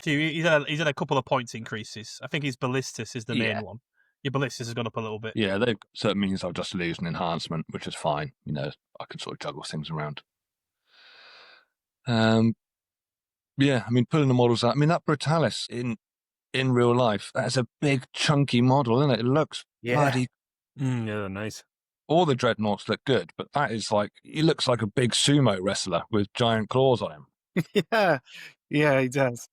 He's had a couple of points increases. I think his ballistus is the main one. Your ballistus has gone up a little bit. Yeah, so it means I'll just lose an enhancement, which is fine. I can sort of juggle things around. Yeah, I mean, pulling the models out. I mean, that Brutalis in real life, that's a big, chunky model, isn't it? It looks bloody. Yeah, nice. All the dreadnoughts look good, but that is like, he looks like a big sumo wrestler with giant claws on him. Yeah, he does.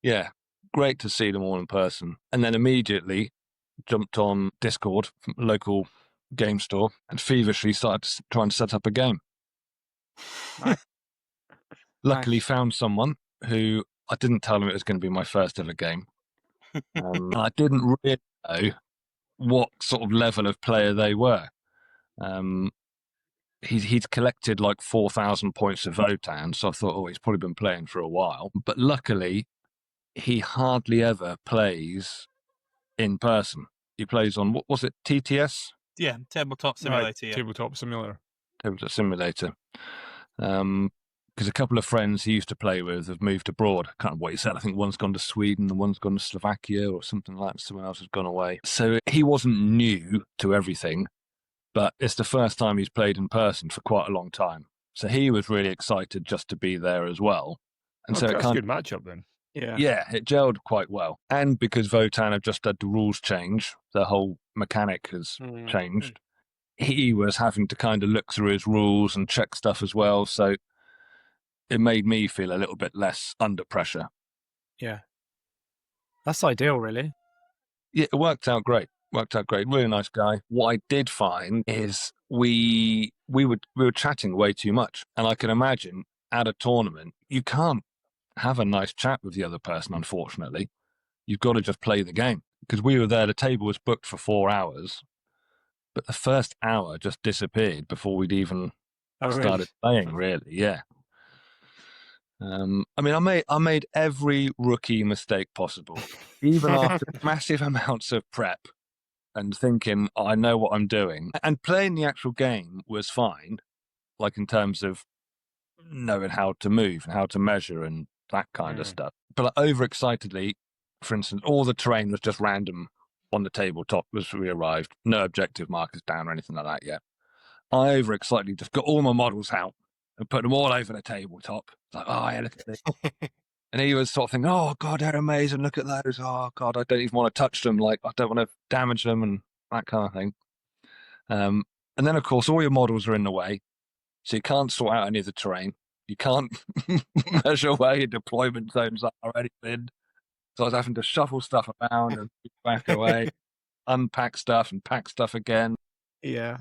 Yeah, great to see them all in person. And then immediately jumped on Discord, local game store, and feverishly started trying to set up a game. Luckily found someone who I didn't tell him it was going to be my first ever game. I didn't really know what sort of level of player they were. He'd collected like 4,000 points of Votan, so I thought, he's probably been playing for a while. But luckily, he hardly ever plays in person. He plays on, what was it, TTS? Yeah, Tabletop Simulator. Right, yeah. Tabletop Simulator. Tabletop Simulator. Because a couple of friends he used to play with have moved abroad. I can't remember what he said. I think one's gone to Sweden and one's gone to Slovakia or something like that. Someone else has gone away. So he wasn't new to everything, but it's the first time he's played in person for quite a long time. So he was really excited just to be there as well. And so it that's kind a good matchup then. Yeah. it gelled quite well. And because Votan have just had the rules change, the whole mechanic has changed. He was having to kind of look through his rules and check stuff as well. So it made me feel a little bit less under pressure. Yeah. That's ideal, really. Yeah, it worked out great. Really nice guy. What I did find is we were chatting way too much. And I can imagine at a tournament, you can't have a nice chat with the other person, unfortunately. You've got to just play the game. Because we were there, the table was booked for 4 hours, but the first hour just disappeared before we'd even started playing, really. Yeah. I mean, I made every rookie mistake possible, even after massive amounts of prep and thinking, I know what I'm doing. And playing the actual game was fine, like in terms of knowing how to move and how to measure and that kind of stuff. But like, overexcitedly, for instance, all the terrain was just random on the tabletop as we arrived. No objective markers down or anything like that yet. I overexcitedly just got all my models out and put them all over the tabletop. Like, oh, yeah, look at this. And he was sort of thinking, oh, God, they're amazing. Look at those. Oh, God, I don't even want to touch them. Like, I don't want to damage them and that kind of thing. And then, of course, all your models are in the way. So you can't sort out any of the terrain. You can't measure where your deployment zones are or anything. So I was having to shuffle stuff around and back away, unpack stuff and pack stuff again. Yeah.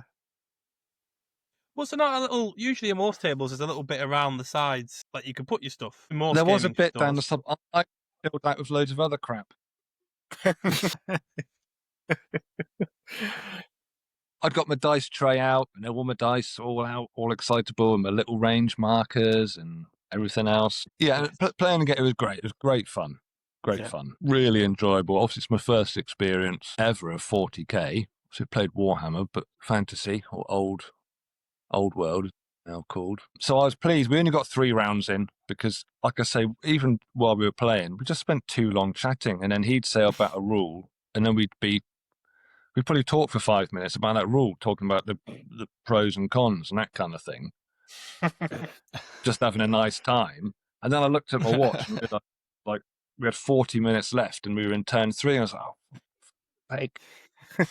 Was there not a little, usually in most tables, there's a little bit around the sides, like you can put your stuff. In most There was a gaming bit down the stores. sub. I filled that with loads of other crap. I'd got my dice tray out, and all my dice all out, all excitable, and my little range markers and everything else. Yeah, playing the game, it was great. It was great fun. Great fun. Really enjoyable. Obviously, it's my first experience ever of 40k. So I played Warhammer, but fantasy or old world now called. So I was pleased. We only got 3 rounds in because, like I say, even while we were playing, we just spent too long chatting, and then he'd say about a rule, and then we'd probably talk for 5 minutes about that rule, talking about the pros and cons and that kind of thing. Just having a nice time. And then I looked at my watch and realized, like, we had 40 minutes left and we were in turn 3. And I was like, oh, fake.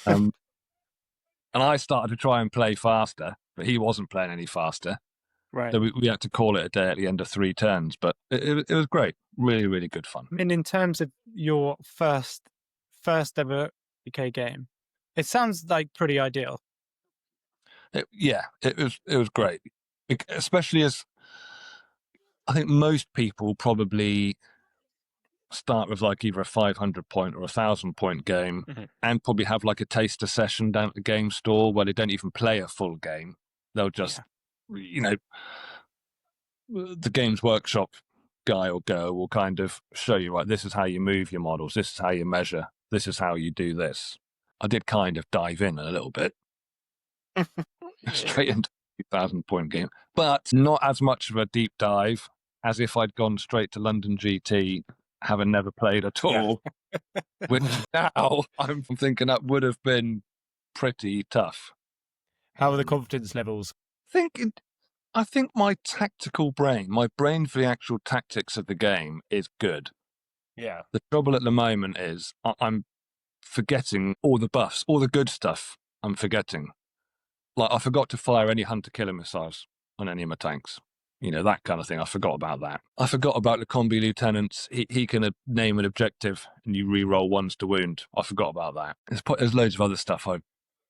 And I started to try and play faster, but he wasn't playing any faster. Right. So we had to call it a day at the end of 3 turns. But it was great. Really, really good fun. I mean, in terms of your first ever UK game, it sounds like pretty ideal. It was great, especially as I think most people probably start with like either a 500 point or a 1,000 point game, and probably have like a taster session down at the game store where they don't even play a full game. They'll just, the Games Workshop guy or girl will kind of show you, right, this is how you move your models, this is how you measure, this is how you do this. I did kind of dive in a little bit. Straight into a 2,000 point game, but not as much of a deep dive as if I'd gone straight to London GT, having never played at all. Which now I'm thinking that would have been pretty tough. How are the confidence levels? I think my tactical brain, my brain for the actual tactics of the game is good. Yeah. The trouble at the moment is I'm forgetting all the buffs, all the good stuff I'm forgetting. Like, I forgot to fire any hunter-killer missiles on any of my tanks. That kind of thing. I forgot about that. I forgot about the combi lieutenants. He can name an objective and you re-roll ones to wound. I forgot about that. There's loads of other stuff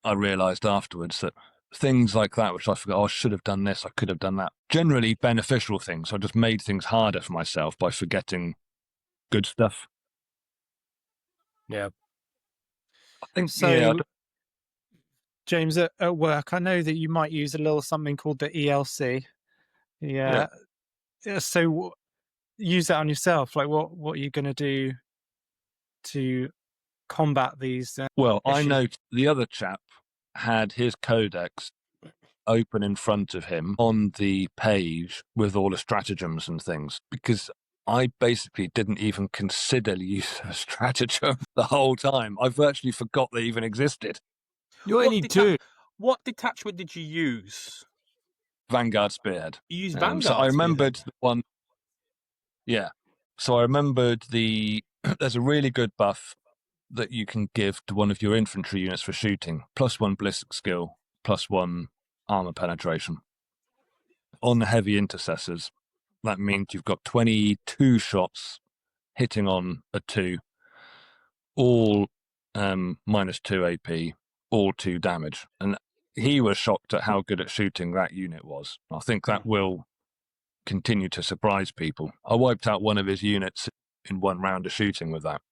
I realised afterwards, that things like that, which I forgot, I should have done this, I could have done that. Generally beneficial things. I just made things harder for myself by forgetting good stuff. Yeah. I think So, James, at work, I know that you might use a little something called the ELC. Yeah. So use that on yourself. Like, what are you going to do to combat these? Well, issues? I know the other chap had his codex open in front of him on the page with all the stratagems and things, because I basically didn't even consider the use of a stratagem the whole time. I virtually forgot they even existed. You only need 2. What detachment did you use? Vanguard Spearhead. You use So Vanguard. I remembered the one. Yeah. So I remembered there's a really good buff that you can give to one of your infantry units for shooting. +1 ballistic skill, +1 armor penetration. On the heavy intercessors, that means you've got 22 shots hitting on a 2, all -2 AP, all 2 damage. And he was shocked at how good at shooting that unit was. I think that will continue to surprise people. I wiped out one of his units in one round of shooting with that.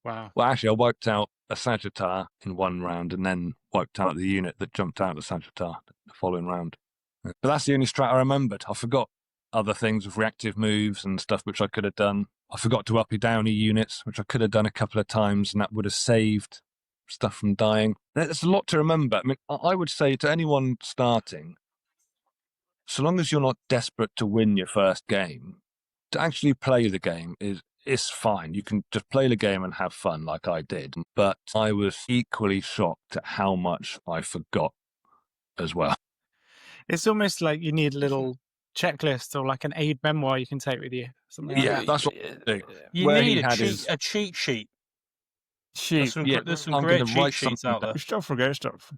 Wow. Well, actually, I wiped out a Sagittar in one round and then wiped out the unit that jumped out of Sagittar the following round. But that's the only strat I remembered. I forgot other things with reactive moves and stuff which I could have done. I forgot to uppy downy units, which I could have done a couple of times, and that would have saved stuff from dying. There's a lot to remember. I mean, I would say to anyone starting, so long as you're not desperate to win your first game, to actually play the game is fine. You can just play the game and have fun like I did. But I was equally shocked at how much I forgot as well. It's almost like you need a little checklist or like an aid memoir you can take with you. Something like Yeah, that. that's what I do. You Where need he had his- a cheat sheet. Sheep. There's some I'm great gonna cheat write sheets something out there. You still forget stuff.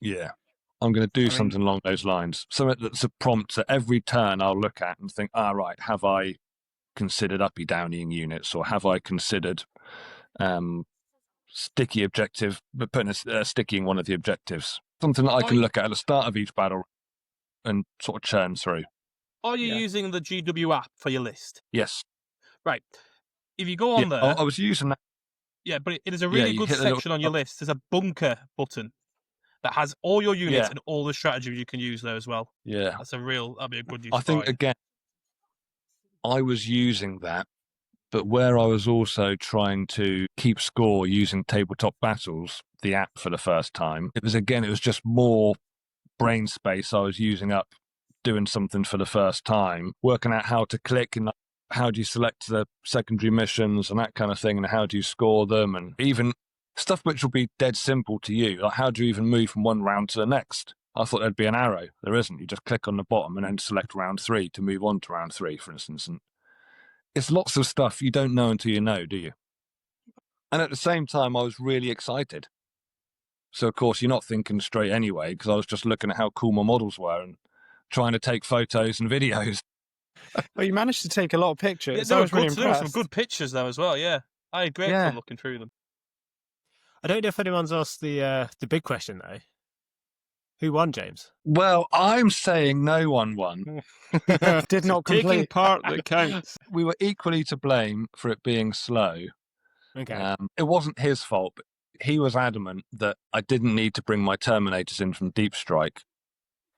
Yeah. I'm going to do I mean- something along those lines. Something that's a prompt that every turn I'll look at and think, right, have I considered uppy downing units, or have I considered sticky objective, but putting a sticky in one of the objectives? Something that I can look at the start of each battle and sort of churn through. Are you Yeah. using the GW app for your list? Yes. Right. If you go on Yeah, there, I was using that. yeah, but it is a really you good hit the little- section on your list. There's a bunker button that has all your units Yeah. and all the strategies you can use there as well. Yeah. That'd be a good use. I think, for it. again, I was using that, but where I was also trying to keep score using Tabletop Battles, the app, for the first time, it was just more brain space I was using up doing something for the first time, working out how to click and how do you select the secondary missions and that kind of thing, and how do you score them, and even stuff which will be dead simple to you, like how do you even move from one round to the next? I thought there'd be an arrow. There isn't. You just click on the bottom and then select round 3 to move on to round 3, for instance. And it's lots of stuff you don't know until you know, do you? And at the same time, I was really excited. So, of course, you're not thinking straight anyway, because I was just looking at how cool my models were and trying to take photos and videos. Well, you managed to take a lot of pictures. Yeah, I there was really were some impressed. good pictures though as well. Yeah, I had great Yeah. fun looking through them. I don't know if anyone's asked the big question though. Who won, James? Well, I'm saying no one won. Did not Taking complete. part that counts. We were equally to blame for it being slow. Okay. It wasn't his fault, but he was adamant that I didn't need to bring my Terminators in from Deep Strike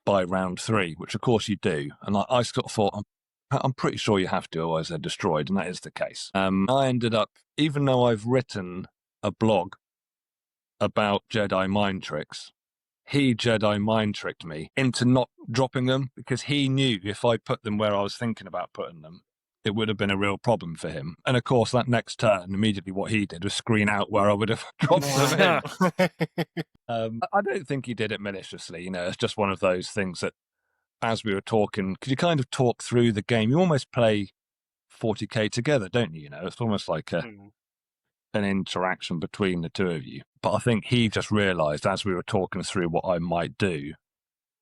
by round 3, which of course you do. And I sort of thought, I'm pretty sure you have to, otherwise they're destroyed, and that is the case. I ended up, even though I've written a blog about Jedi mind tricks, he Jedi mind tricked me into not dropping them, because he knew if I put them where I was thinking about putting them, it would have been a real problem for him. And of course, that next turn, immediately what he did was screen out where I would have dropped them in. I don't think he did it maliciously. It's just one of those things that, as we were talking, because you kind of talk through the game, you almost play 40k together, don't you? It's almost like an interaction between the two of you. But I think he just realised, as we were talking through what I might do,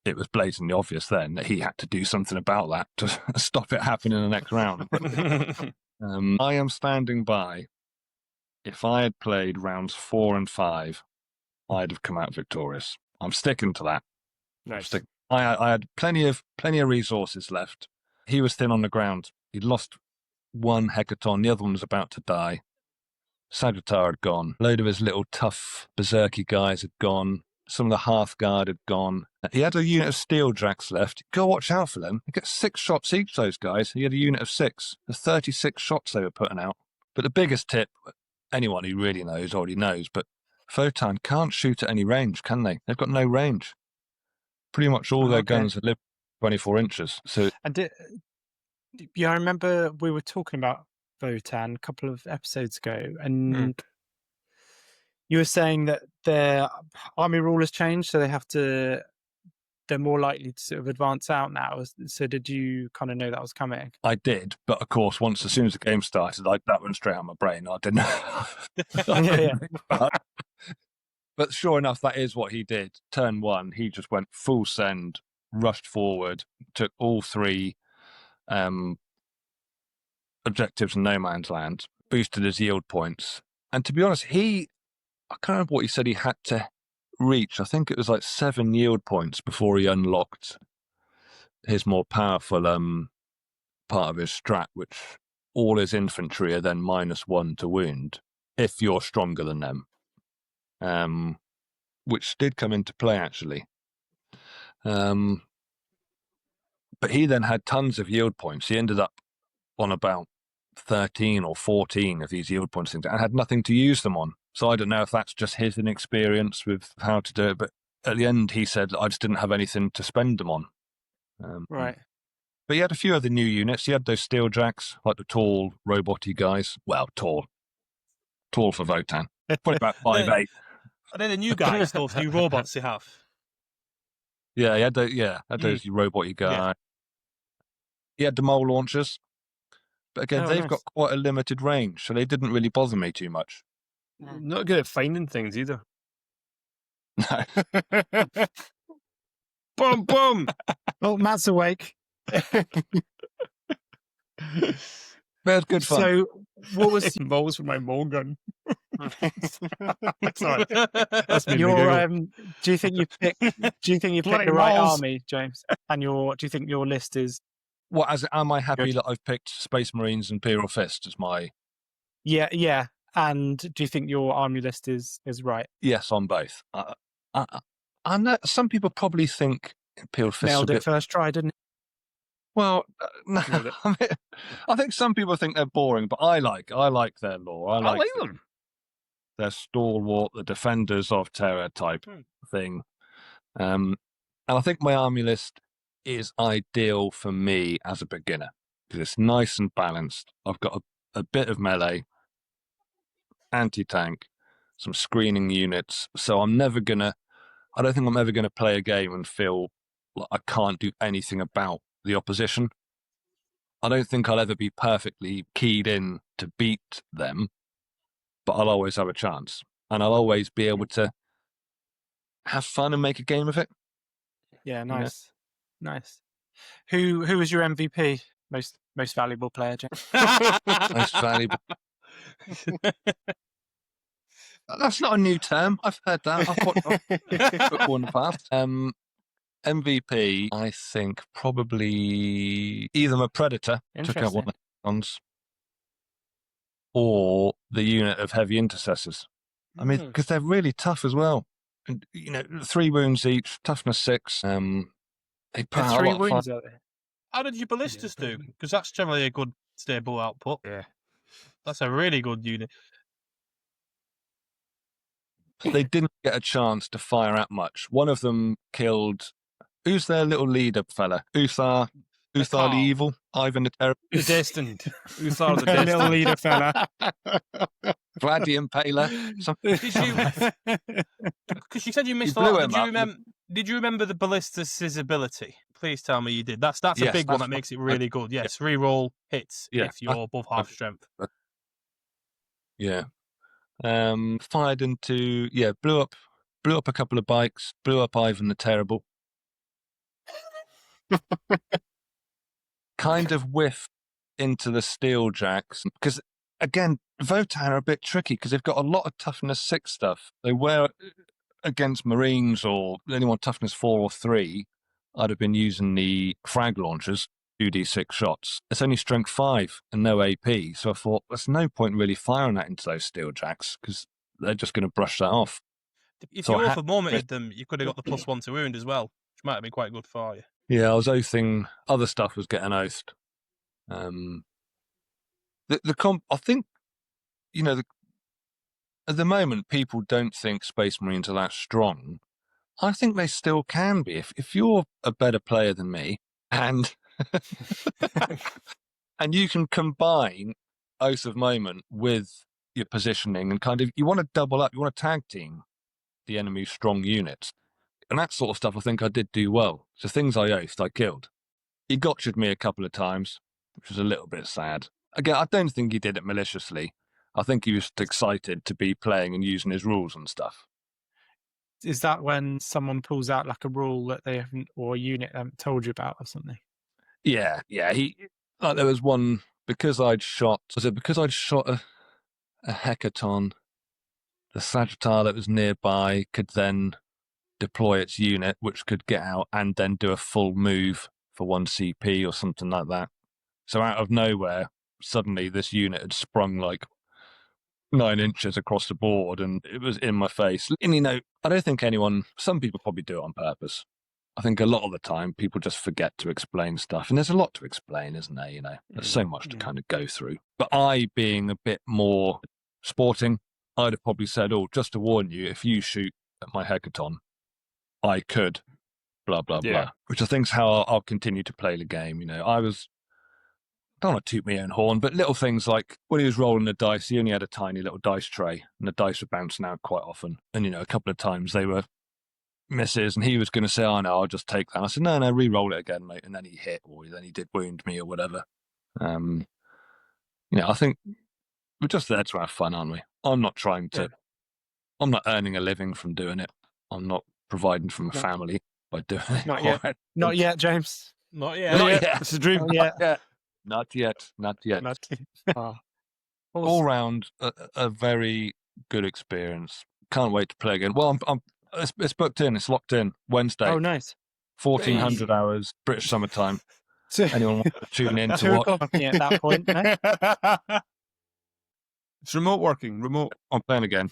it was blatantly obvious then that he had to do something about that to stop it happening in the next round. I am standing by. If I had played rounds 4 and 5, I'd have come out victorious. I'm sticking to that. Nice. I had plenty of resources left. He was thin on the ground. He'd lost one Hecaton. The other one was about to die. Sagittar had gone. A load of his little tough berserky guys had gone. Some of the Hearthguard had gone. He had a unit of Steel Dracs left. Go watch out for them. They get 6 shots each, those guys. He had a unit of 6. The 36 shots they were putting out. But the biggest tip, anyone who really knows already knows, but Photon can't shoot at any range, can they? They've got no range. Pretty much all their guns are 24 inches. So, And I remember we were talking about Votan a couple of episodes ago, and you were saying that their army rule has changed, so they have to they're more likely to sort of advance out now. So did you kind of know that was coming? I did, but of course, as soon as the game started, that went straight out of my brain. I didn't. Yeah. But sure enough, that is what he did. Turn 1, he just went full send, rushed forward, took all 3 objectives in no man's land, boosted his yield points. And to be honest, I can't remember what he said he had to reach. I think it was like 7 yield points before he unlocked his more powerful part of his strat, which all his infantry are then -1 to wound if you're stronger than them. Which did come into play, actually. But he then had tons of yield points. He ended up on about 13 or 14 of these yield points and had nothing to use them on. So I don't know if that's just his inexperience with how to do it. But at the end, he said, I just didn't have anything to spend them on. Right. But he had a few other new units. He had those steel jacks, like the tall, robot-y guys. Well, tall for Votan. Probably about 5'8". Are they the new guys, those new robots they have? Yeah, he had those robot-y guys. Yeah. He had the mole launchers. But again, Oh, they've nice. got quite a limited range, so they didn't really bother me too much. Not good at finding things either. No. Boom, boom. Well, Matt's awake. But it's good fun. So what was Balls for my mole gun. Sorry. That's made me your giggle. do you think you picked Bloody the right balls. army, James? And do you think your list is Am I happy Good. that I've picked Space Marines and Imperial Fist as my... yeah. And do you think your army list is right? Yes, on both. I know some people probably think Imperial Fist is a Nailed bit... it first try, didn't it? Well, no, Nailed it. I think some people think they're boring, but I like their lore. I I like the- them. Their stalwart, the defenders of terror type thing. And I think my army list is ideal for me as a beginner because it's nice and balanced. I've got a bit of melee, anti-tank, some screening units. So I don't think I'm ever going to play a game and feel like I can't do anything about the opposition. I don't think I'll ever be perfectly keyed in to beat them, but I'll always have a chance. And I'll always be able to have fun and make a game of it. Yeah, nice. Nice. Who was your MVP? Most valuable player, James? Most valuable. That's not a new term. I've heard that. I've watched football in the past. MVP, I think probably either a Predator, took out one of the ones, or the unit of heavy intercessors. I mean, because they're really tough as well. And, 3 wounds each, toughness 6. They put out a 3 lot of fun. wounds out there. How did your ballistas do? Because that's generally a good stable output. Yeah. That's a really good unit. They didn't get a chance to fire out much. One of them killed... Who's their little leader fella? Uthar the Carl. Evil? Ivan the Terrible? The Destined. Uthar the Little Destined. leader fella. Vlad the Impaler? Did you? Because you said you missed a blew lot. him up. Did you remember the ballistas' ability? Please tell me you did. That's a Yes, big one that's that makes it really good. Yes, reroll hits Yeah, if you're above half strength. Yeah. Fired into... Yeah, blew up a couple of bikes, blew up Ivan the Terrible. Kind of whiffed into the steel jacks. Because, again, Votan are a bit tricky because they've got a lot of toughness 6 stuff. They wear against Marines or anyone toughness 4 or 3. I'd have been using the frag launchers, 2d6 shots. It's only strength 5 and no AP. So I thought, there's no point really firing that into those steel jacks because they're just going to brush that off. If So you I over momented them, you could have got the +1 to wound as well, which might have been quite good for you. Yeah, I was oathing. Other stuff was getting oathed. I think, at the moment, people don't think Space Marines are that strong. I think they still can be. If you're a better player than me, and and you can combine Oath of Moment with your positioning and kind of, you want to double up, you want to tag team the enemy's strong units. And that sort of stuff I think I did do well. So things I aced, I killed. He gotcha'd me a couple of times, which was a little bit sad. Again, I don't think he did it maliciously. I think he was just excited to be playing and using his rules and stuff. Is that when someone pulls out like a rule that they haven't, or a unit they haven't told you about or something? Yeah. There was one, because I'd shot a hecaton, the Sagittar that was nearby could then deploy its unit, which could get out and then do a full move for 1 CP or something like that. So out of nowhere, suddenly this unit had sprung like 9 inches across the board and it was in my face. And, I don't think some people probably do it on purpose. I think a lot of the time people just forget to explain stuff. And there's a lot to explain, isn't there? There's so much to kind of go through. But I, being a bit more sporting, I'd have probably said, just to warn you, if you shoot at my hecaton, I could, blah, blah, blah. Which I think is how I'll continue to play the game. I don't want to toot my own horn, but little things like when he was rolling the dice, he only had a tiny little dice tray and the dice were bouncing out quite often. And, a couple of times they were misses and he was going to say, oh, no, I'll just take that. I said, no, re-roll it again, mate. And then he hit or then he did wound me or whatever. I think we're just there to have fun, aren't we? I'm not earning a living from doing it. I'm not providing for my family by doing it. Not yet. Not yet, James. Not yet. Not yet. It's a dream. Not yet. Not yet. All round, a very good experience. Can't wait to play again. Well, it's booked in. It's locked in. Wednesday. Oh, nice. 1400 hours, British summertime. Anyone want to tune in to 2 watch? o'clock at that point, no? It's remote working. Remote. I'm playing again.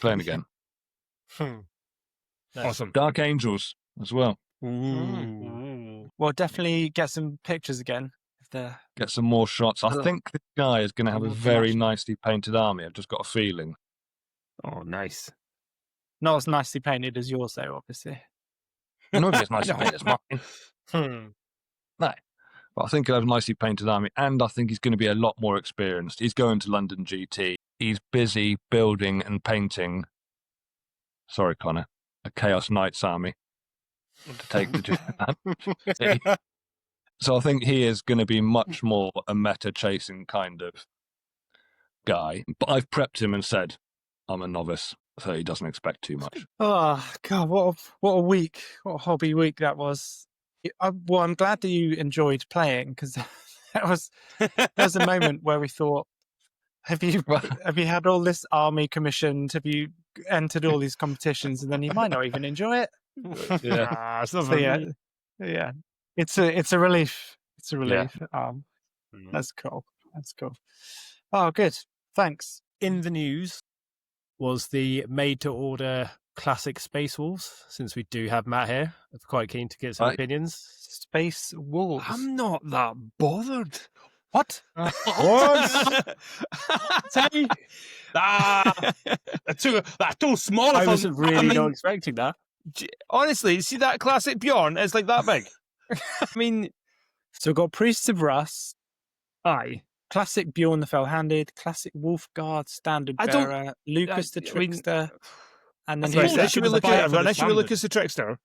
Awesome. Dark Angels as well. Ooh. Well, definitely get some pictures again. If they're... Get some more shots. I think this guy is going to have a very nicely painted army. I've just got a feeling. Oh, nice. Not as nicely painted as yours, though, obviously. Nobody as nicely painted as mine. No. But I think he'll have a nicely painted army, and I think he's going to be a lot more experienced. He's going to London GT. He's busy building and painting. Sorry, Connor. A Chaos Knights army to take to Japan. So I think he is going to be much more a meta chasing kind of guy. But I've prepped him and said, I'm a novice, so he doesn't expect too much. Oh, God, what a week. What a hobby week that was. Well, I'm glad that you enjoyed playing, because there was a moment where we thought, have you had all this army commissioned? Have you entered all these competitions, and then you might not even enjoy it? Yeah, it's not So, yeah. It's a relief. It's a relief. That's cool. Oh, good. Thanks. In the news was the made-to-order classic Space Wolves, since we do have Matt here. I'm quite keen to get some opinions. Space Wolves. I'm not that bothered. What? What? That's too small. I was really not expecting that. Honestly, see that classic Bjorn? It's like that big. I mean, So we've got Priests of Rust, aye. classic Bjorn the Fell-Handed, classic Wolfguard, Standard I don't- Bearer, Lucas the I mean- Trickster, and then Right, here's let's the look fight at for the let's standard. Lucas the Trickster.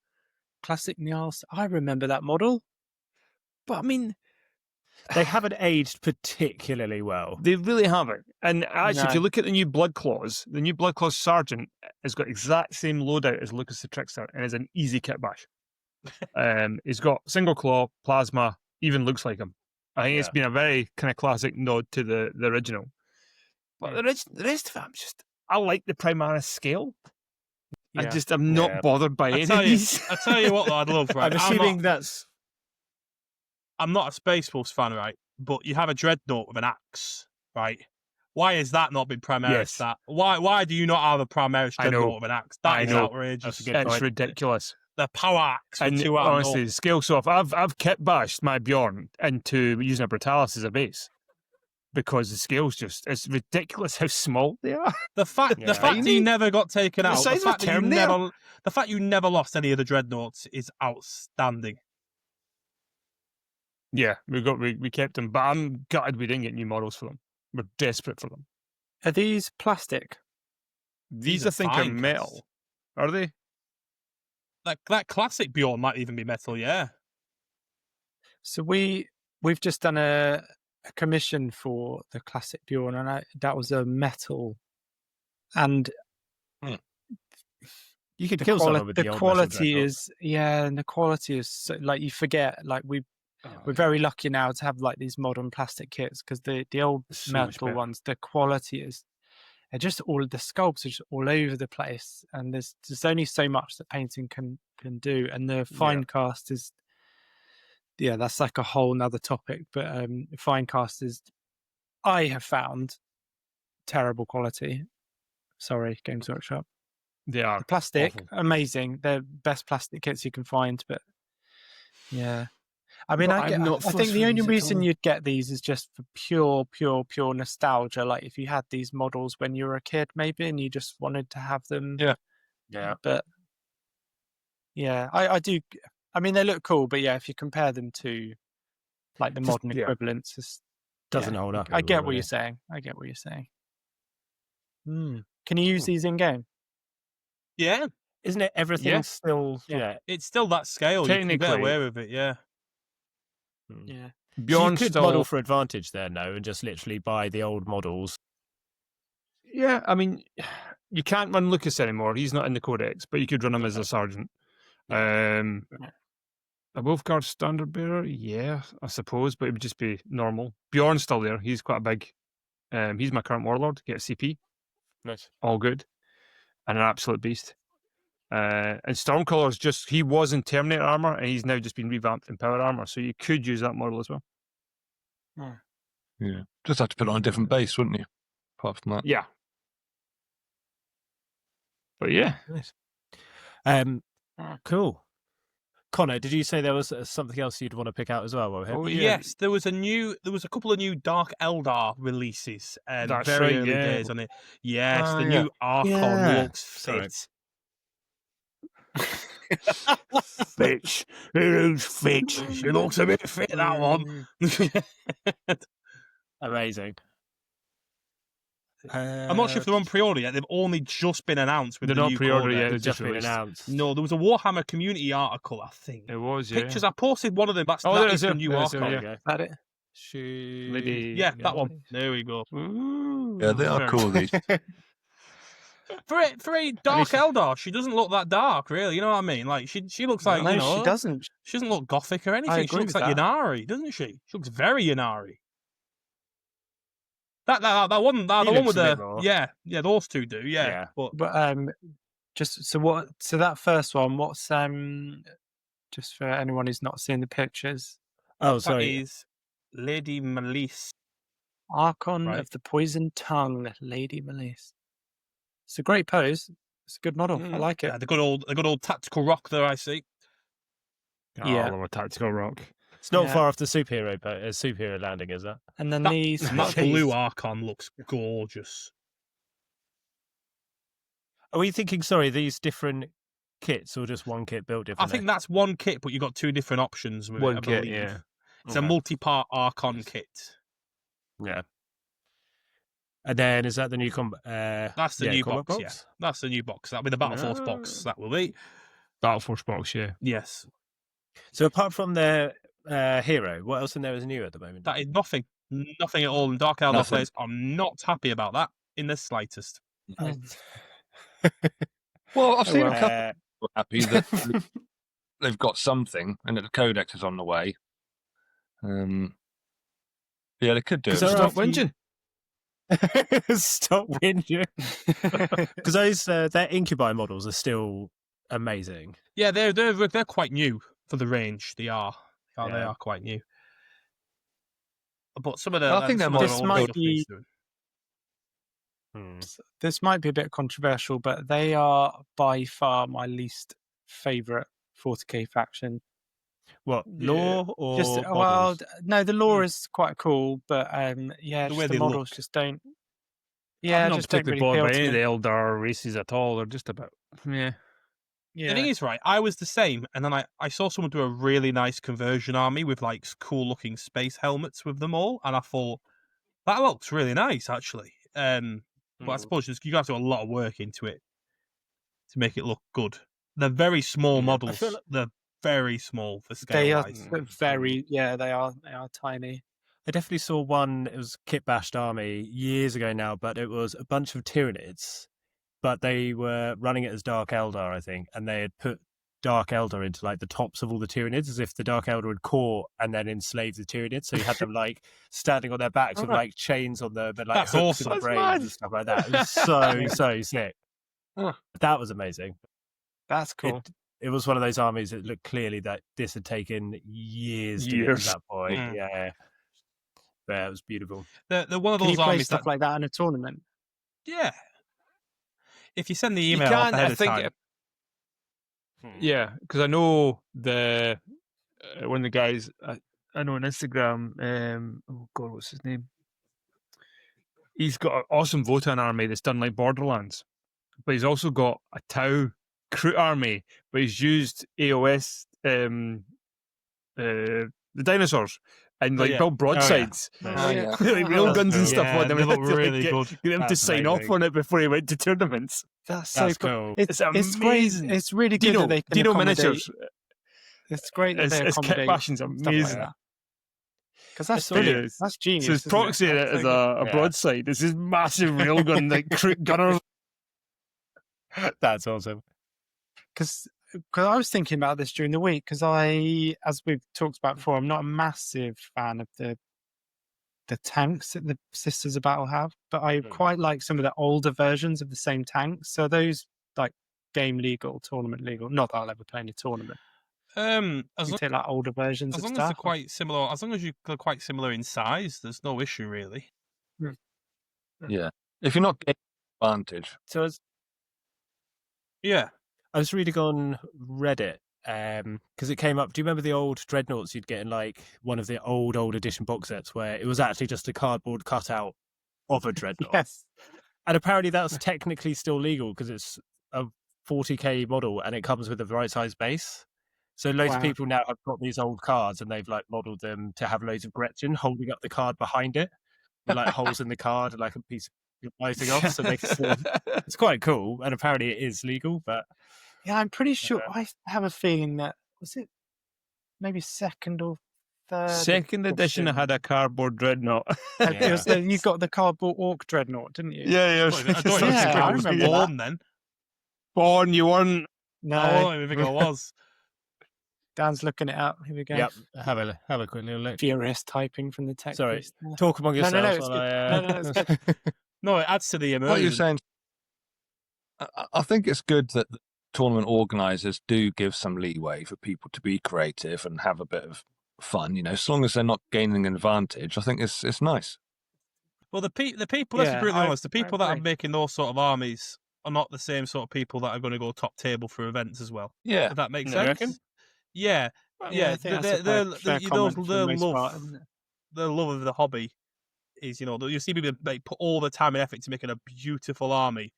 classic Niels. I remember that model. But I mean, They haven't aged particularly well. they really haven't. And actually, if No. you look at the new Blood Claws Sergeant has got exact same loadout as Lucas the Trickster and is an easy kit bash. He's got single claw, plasma, even looks like him. I think it's been a very kind of classic nod to the original. But the rest of it, I like the Primaris scale. Yeah. I'm not bothered by any of these. I tell you what, though, I'd love, right? I'm assuming that's... I'm not a Space Wolves fan, right? But you have a Dreadnought with an axe, right? Why has that not been Primaris? Yes. That why do you not have a Primaris I know. Dreadnought with an axe? That I is know. outrageous. That's a good It's point. ridiculous. The power axe with And 2 honestly, the scale so I've kit bashed my Bjorn into using a Brutalis as a base. Because the scale's it's ridiculous how small they are. the fact he never got taken The out, size of a Terminator. the fact you never lost any of the Dreadnoughts is outstanding. Yeah, we kept them, but I'm gutted we didn't get new models for them. We're desperate for them. Are these plastic? These are I think are fine metal. cast. Are they? that classic Bjorn might even be metal. Yeah. So we've just done a commission for the classic Bjorn, and that was a metal, and You could kill someone with the old metal quality dreadnought. is and the quality is so, like, you forget, like we're very lucky now to have like these modern plastic kits, because the old So much metal better. ones, the quality is, they're just all, the sculpts are just all over the place, and there's only so much that painting can do, and the fine cast is, that's like a whole nother topic, but fine cast is, I have found, terrible quality. Sorry, Games Workshop. They are The plastic, awful. amazing. They're best plastic kits you can find, but yeah. I mean, But I I'm not think fussed the for only these at reason all. you'd get these is just for pure nostalgia. Like if you had these models when you were a kid, maybe, and you just wanted to have them. Yeah. Yeah. But yeah, I do. I mean, they look cool, but yeah, if you compare them to like the modern equivalents, it's, Doesn't hold up. I get anymore, what you're really. saying. I get what you're saying. Can you use these in game? Yeah. Isn't it everything Yeah. still? Yeah. Yeah. It's still that scale. You can get Technically- away with it. Yeah. Yeah. So you Bjorn could still. model for advantage there, no, and just literally buy the old models. Yeah, I mean, you can't run Lucas anymore. He's not in the codex, but you could run him as a sergeant. A Wolfguard standard bearer, yeah, I suppose, but it would just be normal. Bjorn's still there. He's quite a big. He's my current warlord. Get a CP, Nice. all good, and an absolute beast. And Stormcaller's he was in Terminator armor, and he's now just been revamped in power armor. So you could use that model as well. Yeah. Just have to put it on a different base, wouldn't you? Apart from that. Yeah. But yeah, Nice. Cool. Connor, did you say there was something else you'd want to pick out as well? While we're here? oh yeah, Yes, there was a couple of new Dark Eldar releases, and That's very right, early yeah. days on it. Yes, Oh, the yeah. new Archon Yeah. looks Sorry. fit. Fitch. Who's Fitch? She looks a bit fit, that one. Amazing. I'm not sure if they're on pre-order yet. They've only just been announced with They're the not new pre-order codex. yet. They've It's just just been released. announced. No, there was a Warhammer community article, I think. It was, yeah. Pictures. I posted one of them. That's Oh, that there is is, the yeah. new There is, Archon. yeah. There we go. That it? Lady. Yeah, that one. There we go. Ooh. Yeah, they are Very cool, these. For a Dark Eldar, she doesn't look that dark, really. You know what I mean? Like she looks like, no, you know, she doesn't. She doesn't look gothic or anything. She agree looks with like that. Yanari, doesn't she? She looks very Yanari. That one, He the one looks with a bit the more. yeah, those two do, yeah. Yeah. But But just so that first one, what's just for anyone who's not seen the pictures, Oh, that sorry. is Lady Malice. Archon Right. of the Poisoned Tongue, Lady Malice. It's a great pose. It's a good model. I like it. Yeah, the good old tactical rock there. I see. Yeah. Oh, a tactical rock. It's not Yeah. far off the superhero landing, is that? And then That, these that blue Archon looks gorgeous. Are we thinking, sorry, these different kits or just one kit built I differently? think that's one kit, but you got two different options with One it. I kit, believe. yeah. It's a multi-part Archon kit. Yeah. And then is that the new That's the new combat box, yeah. That's the new box. That'll be the Battle Force box. That will be. Battle Force box, yeah. Yes. So apart from their hero, what else in there is new at the moment? That is nothing. Nothing at all. And Dark Eldar Nothing. players are not happy about that in the slightest. Well, I've seen a Uh, couple people happy that they've got something and that the codex is on the way. Yeah, they could do it. Because there Stop are a few- whinging. Stop whinging. Because those their incubi models are still amazing. Yeah, they're quite new for the range. They are. They Yeah. are quite new. But some of the I think some that of the this older might stuff needs be- doing. This might be a bit controversial, but they are by far my least favourite 40k faction. What, lore or Just models? well, no, the lore is quite cool, but yeah, The just way the they models look. just don't. Yeah, I'm not just don't particularly really bothered by appeal any to of me. the Eldar races at all. They're just about, yeah. Yeah. The thing is, right, I was the same, and then I saw someone do a really nice conversion army with like cool looking space helmets with them all, and I thought that looks really nice actually. But I suppose you have to do a lot of work into it to make it look good. They're very small Yeah. models. feel like- They're very small for scale They are wise. very, yeah, they are tiny. I definitely saw one. It was Kitbashed Army years ago now, but it was a bunch of Tyranids, but they were running it as Dark Eldar, I think, and they had put Dark Eldar into like the tops of all the Tyranids, as if the Dark Eldar had caught and then enslaved the Tyranids. So you had them like standing on their backs with like chains on them and like That's hooks awesome. in the That's brains mad. and stuff like that. It was so sick. Huh. That was amazing. That's cool. It was one of those armies that looked clearly that this had taken years to get to that point. Mm. Yeah. But it was beautiful. They're one of Can you those play armies stuff that, like that in a tournament? yeah. If you send the You email can, off ahead I of think, time, Yeah, because I know one of the guys I know on Instagram. Oh God, what's his name? He's got an awesome Votan army that's done like Borderlands, but he's also got a Tau Kroot army, but he's used AOS the dinosaurs and like yeah. built broadsides. Nice. Oh, yeah. Like real guns and stuff Yeah, on them. they and look had to, like, really good. Get him to That's sign off amazing. on it before he went to tournaments. That's so That's cool. cool. It's great. amazing. It's really good Dino, that they can Dino accommodate. miniatures. It's great that they It's accommodate kitbashing's stuff like amazing. that. Because that's saw it. brilliant. That's genius. So his proxy in it is a Yeah. broadside. It's this massive railgun like gunner. That's awesome. Because I was thinking about this during the week, because as we've talked about before, I'm not a massive fan of the tanks that the Sisters of Battle have, but I quite like some of the older versions of the same tanks. So those like game legal, tournament legal. Not that I'll ever play in a tournament. as You long, take like older versions as of long as they're stuff. quite similar, as long as you're quite similar in size, there's no issue really. Yeah. If you're not getting advantage, So Yeah. I was reading on Reddit because it came up. Do you remember the old dreadnoughts you'd get in like one of the old edition box sets where it was actually just a cardboard cutout of a dreadnought? Yes. And apparently that's technically still legal because it's a 40k model and it comes with the right size base. So loads of Wow. people now have got these old cards and they've like modelled them to have loads of Gretchen holding up the card behind it, with like holes in the card and like a piece of writing off. So they can still, it's quite cool. And apparently it is legal, but Yeah, I'm pretty sure. I have a feeling that was it. Maybe second or third. Second edition, I had a cardboard dreadnought. It was you got the cardboard orc dreadnought, didn't you? Yeah. I don't even Yeah, think I I was remember born then. Born, you weren't. No, I don't even think I was. Dan's looking it up. Here we go. yep, have a quick little look. Furious typing from the tech. Sorry. boost there. Talk among No, no, yourselves. it's while good. I, No, it's good. No, it adds to the immersion. what you're saying, I think it's good that the tournament organisers do give some leeway for people to be creative and have a bit of fun. You know, as long as they're not gaining an advantage, I think it's nice. Well, the people. Let's be Yeah, brutally I- honest. The I people that are agree. making those sort of armies are not the same sort of people that are going to go top table for events as well. Yeah. If that makes No, you sense. reckon? Yeah, Well, yeah. I think that's a fair comment for the their most love, part, isn't it? their love of the hobby is, you see people like, put all the time and effort to making a beautiful army,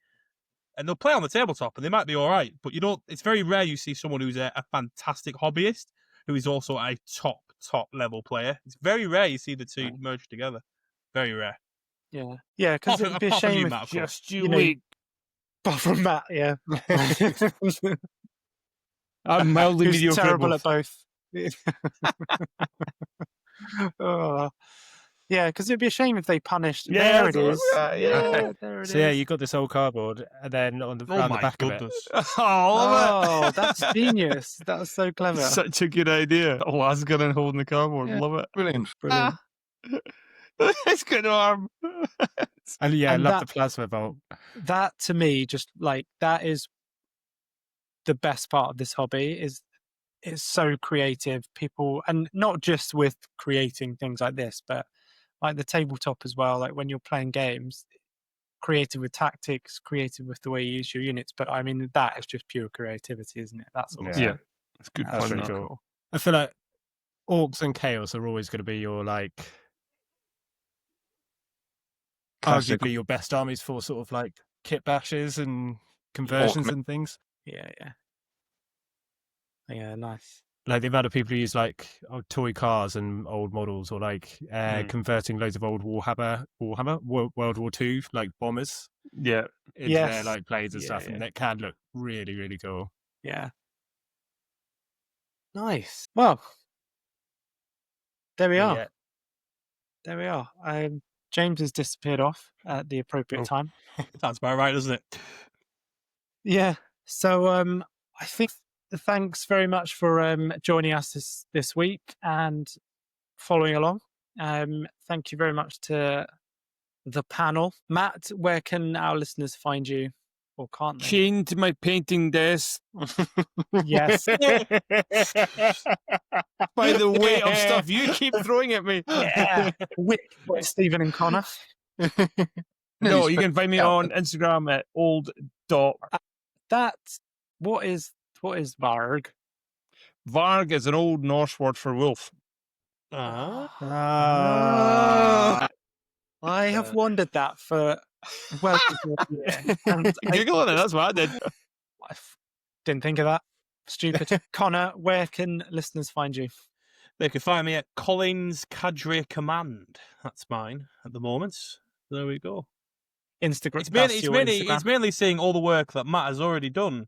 and they'll play on the tabletop and they might be all right, but you don't. It's very rare you see someone who's a fantastic hobbyist who is also a top level player. It's very rare you see the two merge together. Very rare. Yeah, because Apart it'd be a from you, shame if Matt, of course. Just you know, wait. apart from Matt, yeah. I'm mildly Who's mediocre. terrible at at both. Oh. Yeah, because it'd be a shame if they punished. Yeah, there it is. yeah. There it So yeah, is. you got this old cardboard, and then on the Oh around the my back goodness. both. Oh, I love Oh, that's genius. That's so it. clever. Such a good idea. A lad's gun and holding the cardboard. Yeah. Love it. Brilliant. Brilliant. It's good arm. and yeah, I And love that- the plasma vault. That to me, just like that is the best part of this hobby. Is it's so creative. People, and not just with creating things like this, but like the tabletop as well. Like when you're playing games, creative with tactics, creative with the way you use your units. But I mean, that is just pure creativity, isn't it? That's awesome. Yeah. It's good That's fun. really that. cool. I feel like orcs and chaos are always going to be your like Classic. arguably your best armies for sort of like kit bashes and conversions and things. Yeah. Nice. Like the amount of people who use like old toy cars and old models, or like converting loads of old Warhammer, World War II like bombers Yeah. into their Yes. like blades and Yeah, stuff, yeah. and that can look really, really cool. Yeah. Nice. Well, there we are. Yeah. There we are. James has disappeared off at the appropriate Oh. time. Sounds about right, doesn't it? Yeah. So I think thanks very much for joining us this week and following along. Thank you very much to the panel. Matt, where can our listeners find you, or can't they? Chained to my painting desk Yes. by the weight of stuff you keep throwing at me. Yeah. With Stephen and Connor. No, you can find me on Instagram at old.. What is Varg? Varg is an old Norse word for wolf. I have wondered that for well over a year. And Googling it, that's what I did. I didn't think of that. Stupid. Connor, where can listeners find you? They can find me at Collins Cadre Command. That's mine at the moment. There we go. Instagram. It's mainly seeing all the work that Matt has already done.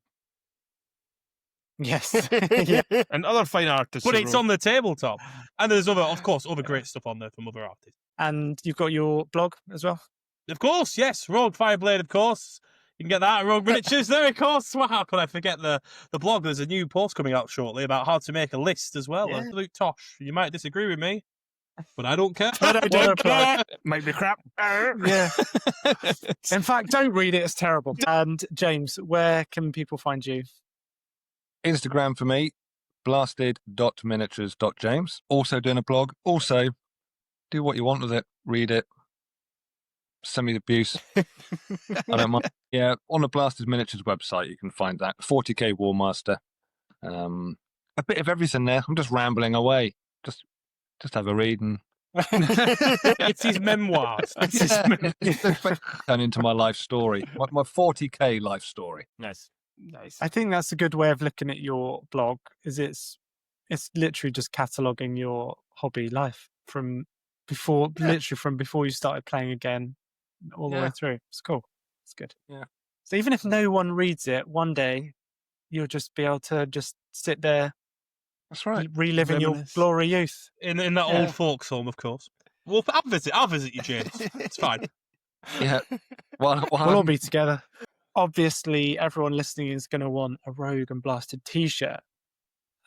Yes. Yeah. And other fine artists. But it's on the tabletop. And there's other great stuff on there from other artists. And you've got your blog as well? Of course, yes. Rogue Fireblade, of course. You can get that at Rogue Miniatures there, of course. How could I forget the blog? There's a new post coming out shortly about how to make a list as well. Yeah. Absolute tosh. You might disagree with me, but I don't care. But I don't care. Might be crap. Yeah. In fact, don't read it. It's terrible. And James, where can people find you? Instagram for me, blasted.miniatures.james. Also doing a blog. Also, do what you want with it. Read it. Send me the abuse. I don't mind. Yeah, on the Blasted Miniatures website, you can find that. 40k Warmaster. A bit of everything there. I'm just rambling away. Just have a read and It's his memoirs. turn into my life story. My 40k life story. Nice. I think that's a good way of looking at your blog. It's literally just cataloging your hobby life from before, literally from before you started playing again, all the way through. It's cool. It's good. Yeah. So even if no one reads it, one day you'll just be able to just sit there, That's right. reliving your Reminisce. glory youth. In that old folks home, of course. Well, I'll visit you, James. It's fine. Yeah. Well, We'll all be together. Obviously, everyone listening is going to want a Rogue and Blasted t-shirt.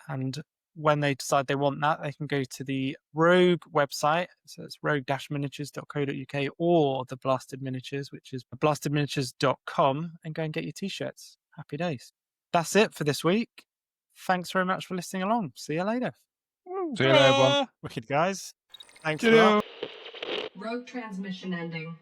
And when they decide they want that, they can go to the Rogue website. So it's rogue-miniatures.co.uk or the Blasted Miniatures, which is blastedminiatures.com, and go and get your t-shirts. Happy days. That's it for this week. Thanks very much for listening along. See you later. See you later, everyone. Wicked guys. Thanks a lot. Rogue transmission ending.